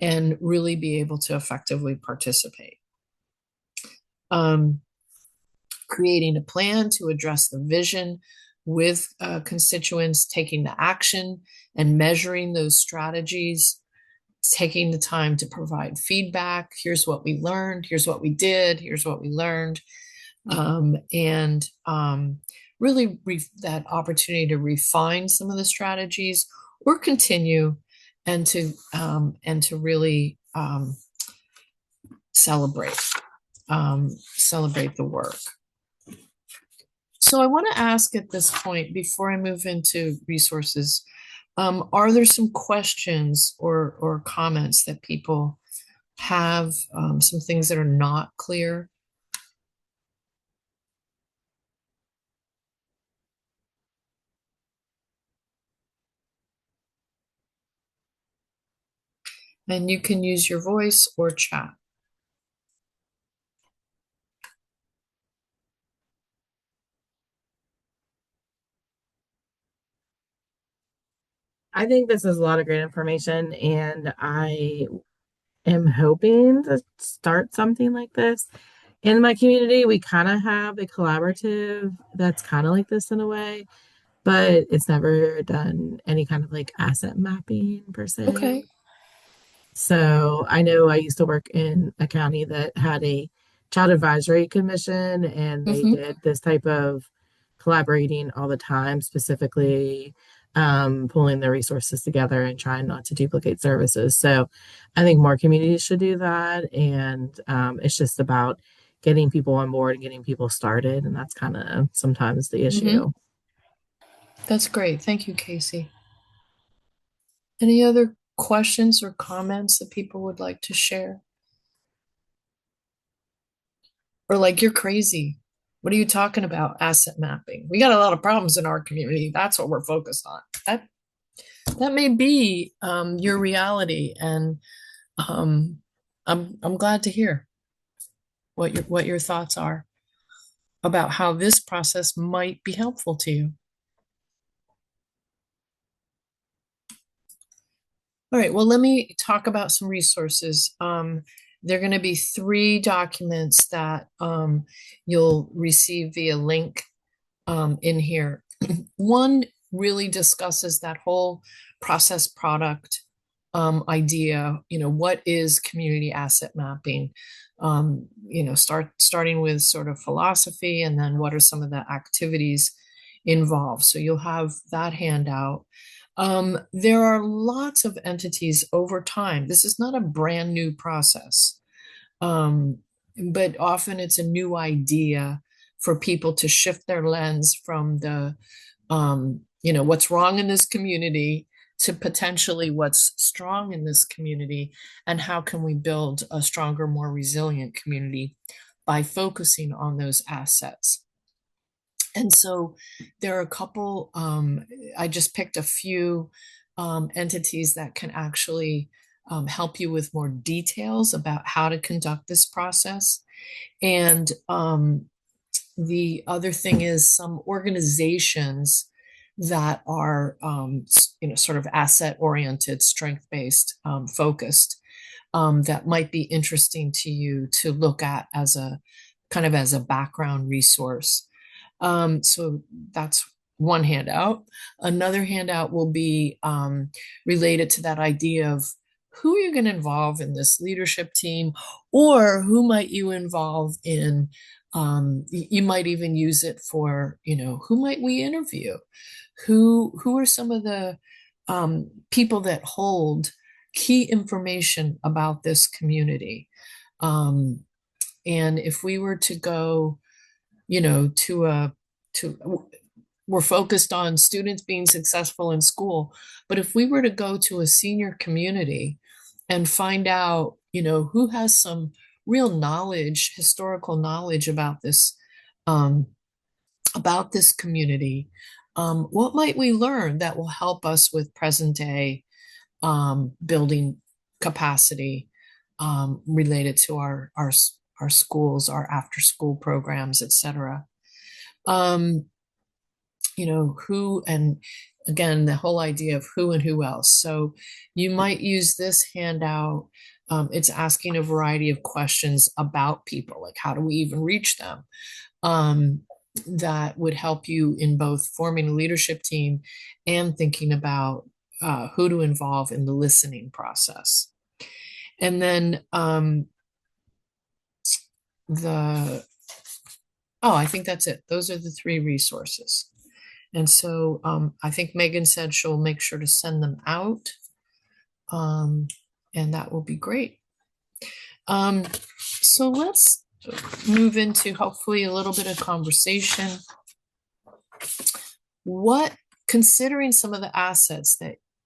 and really be able to effectively participate. Creating a plan to address the vision with constituents, taking the action and measuring those strategies, taking the time to provide feedback. Here's what we learned, here's what we did, here's what we learned. And really that opportunity to refine some of the strategies or continue and to really celebrate the work. So I want to ask at this point, before I move into resources, are there some questions or comments that people have, some things that are not clear? And you can use your voice or chat. I think this is a lot of great information, and I am hoping to start something like this. In my community, we kind of have a collaborative that's kind of like this in a way, but it's never done any kind of like asset mapping per se. Okay. So I know I used to work in a county that had a child advisory commission, and they did this type of collaborating all the time, specifically pulling their resources together and trying not to duplicate services. So I think more communities should do that. And it's just about getting people on board and getting people started. And that's kind of sometimes the issue. That's great. Thank you, Casey. Any other questions or comments that people would like to share? Or like, you're crazy. What are you talking about? Asset mapping. We got a lot of problems in our community. That's what we're focused on. That may be your reality, and I'm glad to hear what your thoughts are about how this process might be helpful to you. All right, well, let me talk about some resources. There are going to be three documents that you'll receive via link in here. One really discusses that whole process product idea. What is community asset mapping? Starting with sort of philosophy, and then what are some of the activities involved. So you'll have that handout. There are lots of entities over time. This is not a brand new process, um, but often it's a new idea for people to shift their lens from what's wrong in this community to potentially what's strong in this community, and how can we build a stronger, more resilient community by focusing on those assets. And so there are a couple, I just picked a few entities that can actually help you with more details about how to conduct this process. And the other thing is some organizations that are, sort of asset oriented, strength based, focused, that might be interesting to you to look at as a kind of as a background resource. So that's one handout. Another handout will be related to that idea of who are you going to involve in this leadership team, or who might you involve in, you might even use it for, who might we interview? Who are some of the people that hold key information about this community? And if we were to go, to we're focused on students being successful in school, but if we were to go to a senior community and find out, who has some real knowledge, historical knowledge um, about this community, what might we learn that will help us with present day building capacity related to our schools, our after school programs, etc. Who, and again, the whole idea of who and who else. So you might use this handout. It's asking a variety of questions about people, like how do we even reach them? That would help you in both forming a leadership team and thinking about who to involve in the listening process. And then I think that's it. Those are the three resources. And so I think Megan said she'll make sure to send them out. And that will be great. So let's move into hopefully a little bit of conversation. Considering some of the assets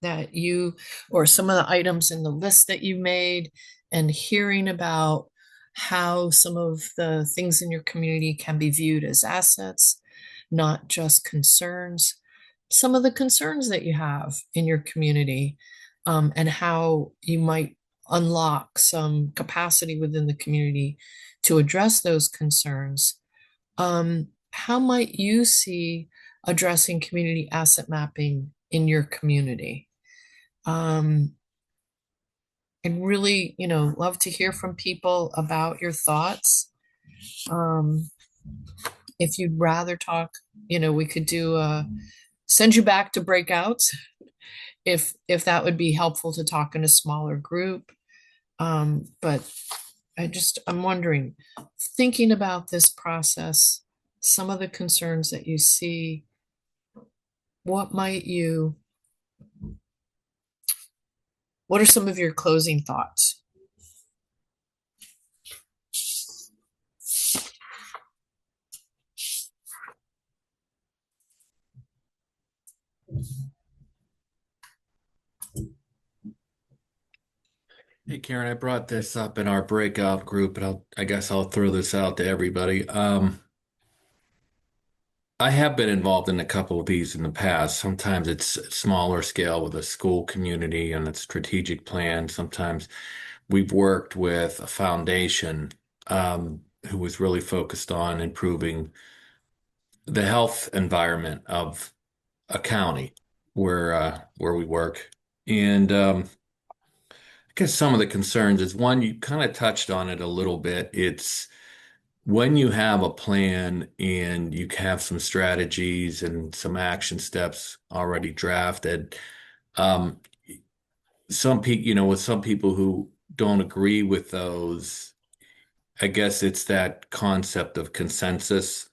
that you, or some of the items in the list that you made, and hearing about how some of the things in your community can be viewed as assets, not just concerns, some of the concerns that you have in your community, and how you might unlock some capacity within the community to address those concerns. How might you see addressing community asset mapping in your community? And really, love to hear from people about your thoughts. If you'd rather talk, we could send you back to breakouts if that would be helpful to talk in a smaller group. But I'm wondering, thinking about this process, some of the concerns that you see, what are some of your closing thoughts? Hey Karen, I brought this up in our breakout group, and I guess I'll throw this out to everybody. I have been involved in a couple of these in the past. Sometimes it's smaller scale with a school community and a strategic plan. Sometimes we've worked with a foundation who was really focused on improving the health environment of a county where we work. And guess some of the concerns is one, you kind of touched on it a little bit. It's when you have a plan and you have some strategies and some action steps already drafted, um, some people, with some people who don't agree with those, I guess it's that concept of consensus.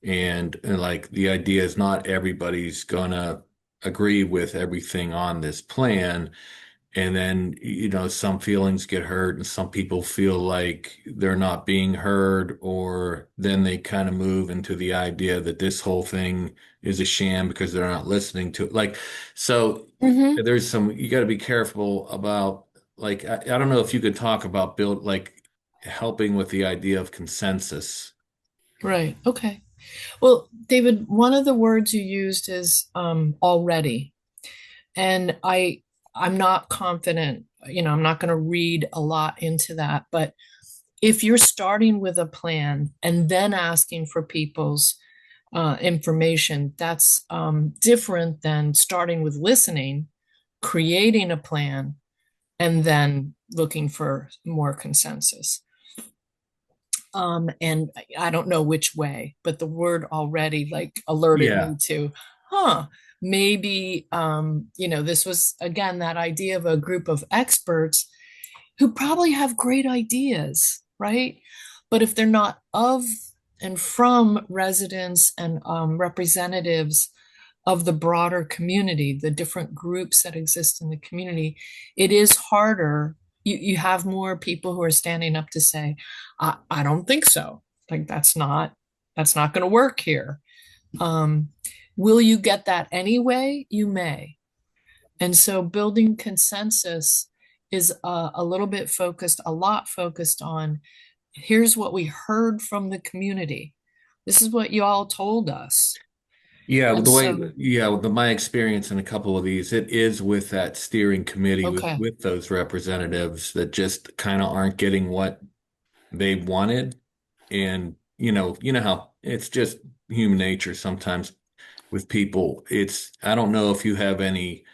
And like the idea is not everybody's gonna agree with everything on this plan. And then, some feelings get hurt and some people feel like they're not being heard, or then they kind of move into the idea that this whole thing is a sham because they're not listening to it. Like, so Hmm. you got to be careful about, like, I don't know if you could talk about helping with the idea of consensus. Right. Okay. Well, David, one of the words you used is already. And I'm not confident, I'm not going to read a lot into that, but if you're starting with a plan and then asking for people's information, that's different than starting with listening, creating a plan, and then looking for more consensus. And I don't know which way, but the word already like alerted Yeah. me to, maybe, this was again that idea of a group of experts who probably have great ideas, right? But if they're not of and from residents and representatives of the broader community, the different groups that exist in the community, it is harder. You have more people who are standing up to say, I don't think so. Like that's not going to work here. Um, will you get that anyway? You may. And so building consensus is a lot focused on here's what we heard from the community. This is what you all told us. Yeah, And so, my experience in a couple of these, it is with that steering committee okay, with those representatives that just kind of aren't getting what they wanted. And you know how it's just human nature sometimes with people. I don't know if you have any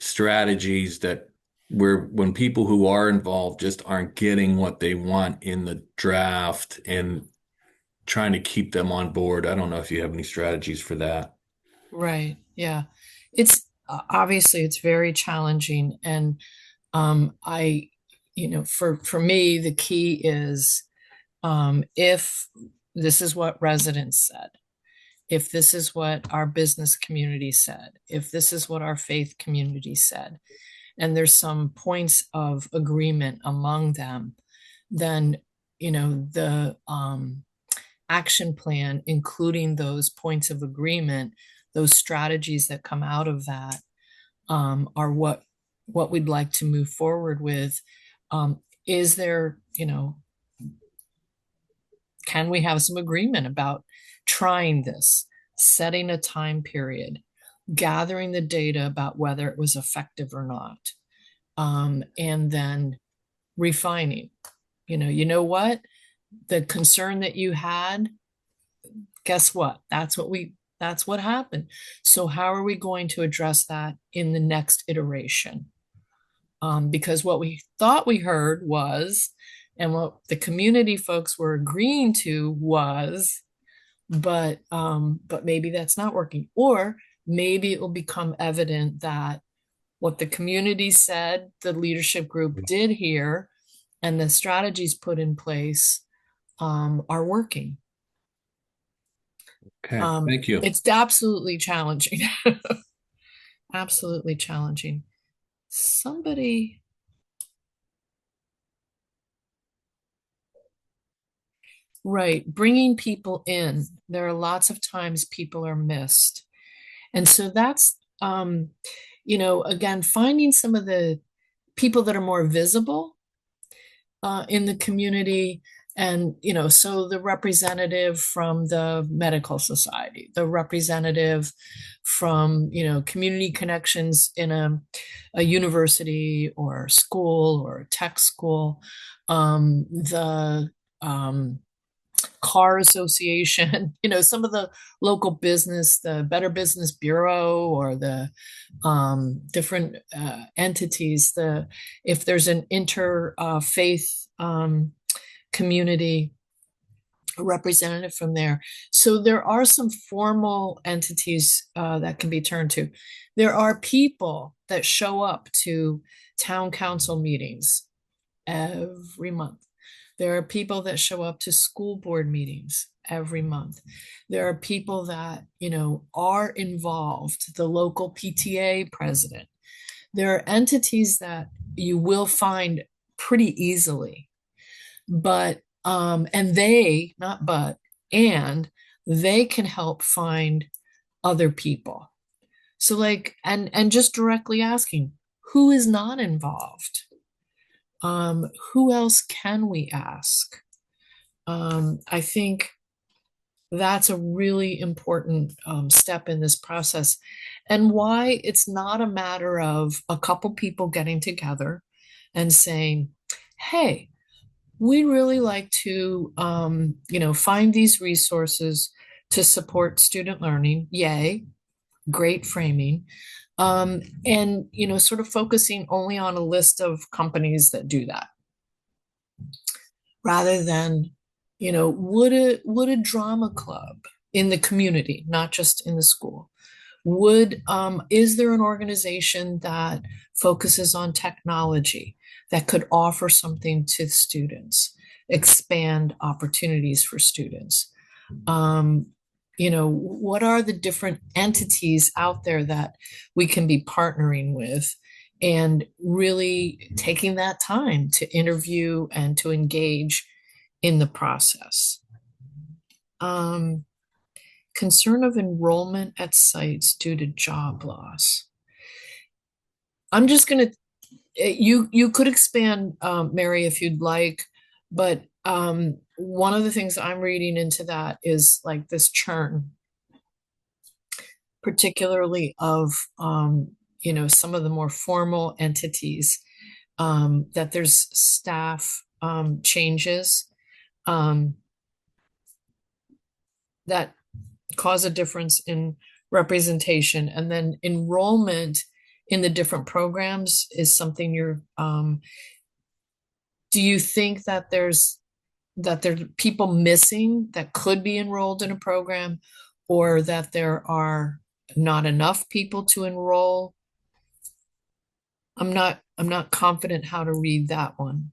strategies that where when people who are involved just aren't getting what they want in the draft and trying to keep them on board. I don't know if you have any strategies for that. right. Yeah. It's obviously it's very challenging. And I, for me, the key is if this is what residents said, if this is what our business community said, if this is what our faith community said, and there's some points of agreement among them, then the action plan, including those points of agreement, those strategies that come out of that, are what we'd like to move forward with. Is there, can we have some agreement about trying this, setting a time period, gathering the data about whether it was effective or not, and then refining? You know what? The concern that you had, guess what? That's what happened. So how are we going to address that in the next iteration? Because what we thought we heard was, and what the community folks were agreeing to was, but maybe that's not working, or maybe it will become evident that what the community said the leadership group did here and the strategies put in place are working. Okay, thank you. It's absolutely challenging. Absolutely challenging. Somebody, right, bringing people in. There are lots of times people are missed. And so that's, again, finding some of the people that are more visible in the community. And, so the representative from the medical society, the representative from, community connections in a university or school or tech school, the car association, some of the local business, the Better Business Bureau, or the different entities, if there's an interfaith community, a representative from there. So there are some formal entities that can be turned to. There are people that show up to town council meetings every month. There are people that show up to school board meetings every month. There are people that, are involved, the local PTA president. There are entities that you will find pretty easily, but and they can help find other people. So and just directly asking, who is not involved? Who else can we ask? I think that's a really important step in this process, and why it's not a matter of a couple people getting together and saying, hey, we'd really like to, find these resources to support student learning. Yay, great framing. And, sort of focusing only on a list of companies that do that. Rather than, would a drama club in the community, not just in the school, is there an organization that focuses on technology that could offer something to students, expand opportunities for students? What are the different entities out there that we can be partnering with, and really taking that time to interview and to engage in the process? Concern of enrollment at sites due to job loss. I'm just going to, you could expand, Mary, if you'd like, but one of the things I'm reading into that is like this churn, particularly of, some of the more formal entities, that there's staff changes that cause a difference in representation, and then enrollment in the different programs is something do you think that there's people missing that could be enrolled in a program, or that there are not enough people to enroll? I'm not confident how to read that one.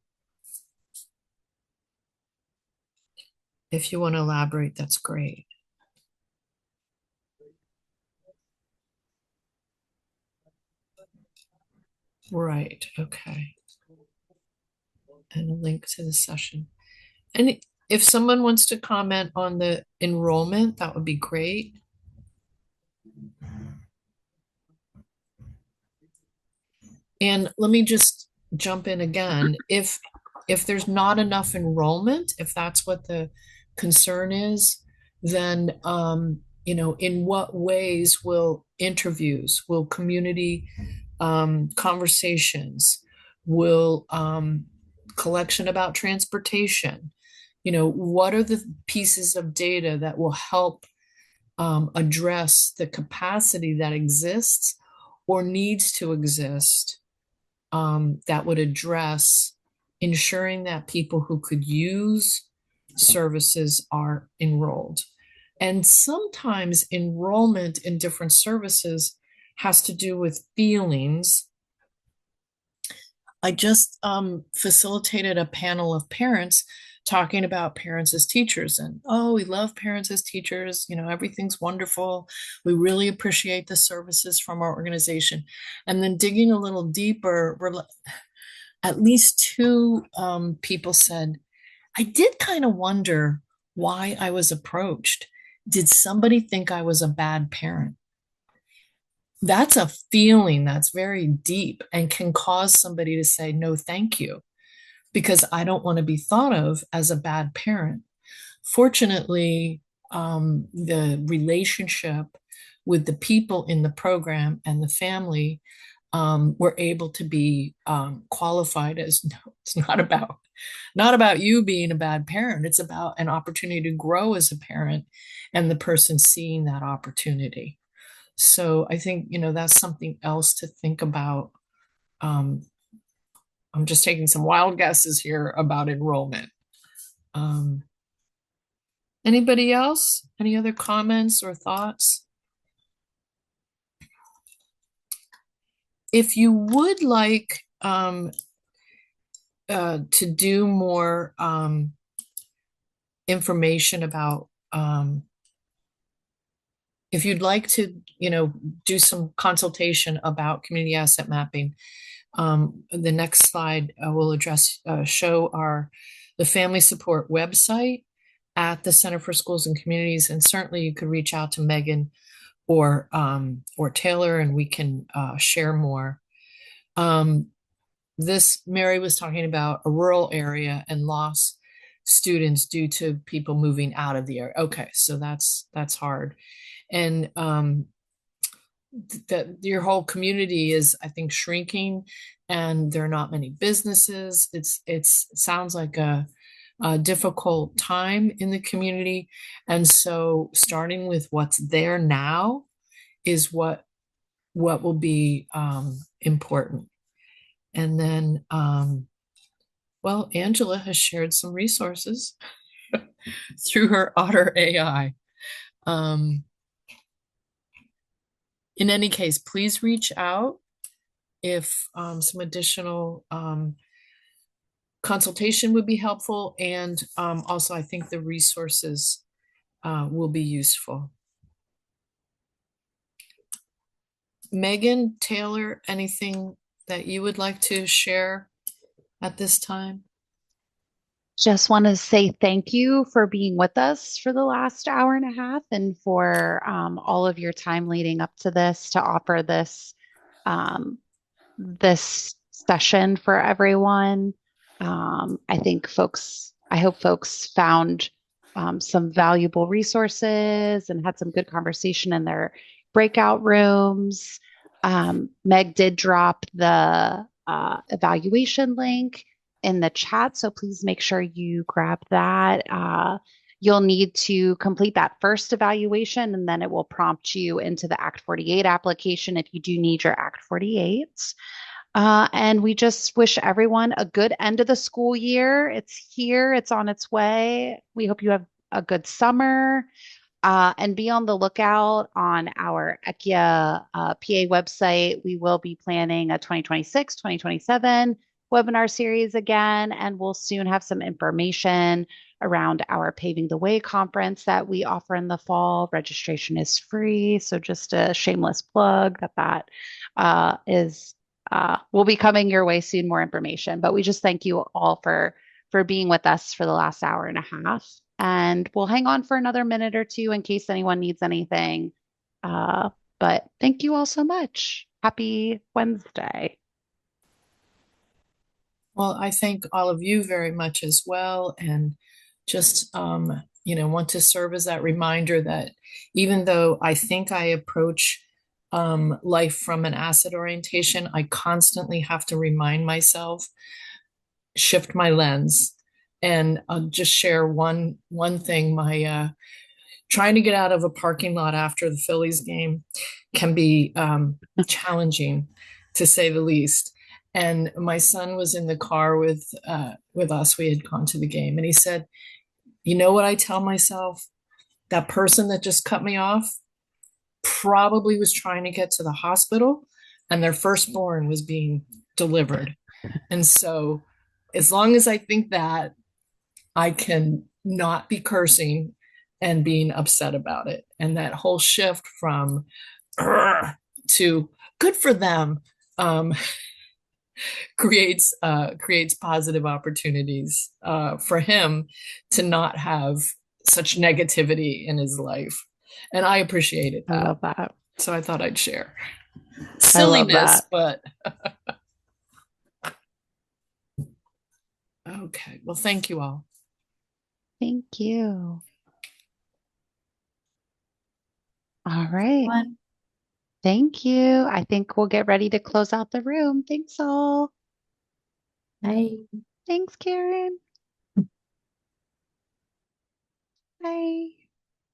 If you want to elaborate, that's great. Right, okay. And a link to the session. And if someone wants to comment on the enrollment, that would be great. And let me just jump in again. If there's not enough enrollment, if that's what the concern is, then in what ways will interviews, will community conversations, will collection about transportation, what are the pieces of data that will help address the capacity that exists or needs to exist, that would address ensuring that people who could use services are enrolled. And sometimes enrollment in different services has to do with feelings. I just facilitated a panel of parents talking about parents as teachers, and we love parents as teachers, everything's wonderful, we really appreciate the services from our organization. And then digging a little deeper, at least two people said, I did kind of wonder why I was approached. Did somebody think I was a bad parent? That's a feeling that's very deep and can cause somebody to say, no, thank you, because I don't want to be thought of as a bad parent. Fortunately, the relationship with the people in the program and the family were able to be qualified as, no, it's not about not about you being a bad parent. It's about an opportunity to grow as a parent and the person seeing that opportunity. So I think, that's something else to think about. Um, I'm just taking some wild guesses here about enrollment. Um, Anybody else? Any other comments or thoughts? If you would like to do more information about, if you'd like to, do some consultation about community asset mapping, the next slide will show the family support website at the Center for Schools and Communities, and certainly you could reach out to Megan or Taylor, and we can share more. Mary was talking about a rural area and lost students due to people moving out of the area. Okay, so that's hard, and that your whole community is, I think, shrinking, and there are not many businesses. It sounds like a difficult time in the community, and so starting with what's there now is what will be important. And then, well, Angela has shared some resources through her Otter AI. In any case, please reach out if some additional consultation would be helpful. And also, I think the resources will be useful. Megan, Taylor, anything that you would like to share at this time? Just want to say thank you for being with us for the last hour and a half and for all of your time leading up to this to offer this session for everyone. I hope folks found some valuable resources and had some good conversation in their breakout rooms. Meg did drop the evaluation link in the chat, so please make sure you grab that. You'll need to complete that first evaluation, and then it will prompt you into the Act 48 application if you do need your Act 48. And we just wish everyone a good end of the school year. It's here, it's on its way. We hope you have a good summer. And be on the lookout on our ECHIA PA website. We will be planning a 2026, 2027 webinar series again, and we'll soon have some information around our Paving the Way conference that we offer in the fall. Registration is free, so just a shameless plug that will be coming your way soon, more information. But we just thank you all for being with us for the last hour and a half. And we'll hang on for another minute or two in case anyone needs anything. But thank you all so much. Happy Wednesday. Well, I thank all of you very much as well. And just, want to serve as that reminder that even though I think I approach life from an asset orientation, I constantly have to remind myself, shift my lens. And I'll just share one thing. My trying to get out of a parking lot after the Phillies game can be challenging, to say the least. And my son was in the car with us. We had gone to the game, and he said, "You know what I tell myself? That person that just cut me off probably was trying to get to the hospital, and their firstborn was being delivered." And so, as long as I think that, I can not be cursing and being upset about it. And that whole shift from to good for them creates positive opportunities for him to not have such negativity in his life. And I appreciated that. I love that. So I thought I'd share. Silliness, but okay. Well, thank you all. Thank you. All right. Thank you. I think we'll get ready to close out the room. Thanks all. Bye. Thanks, Karen. Bye.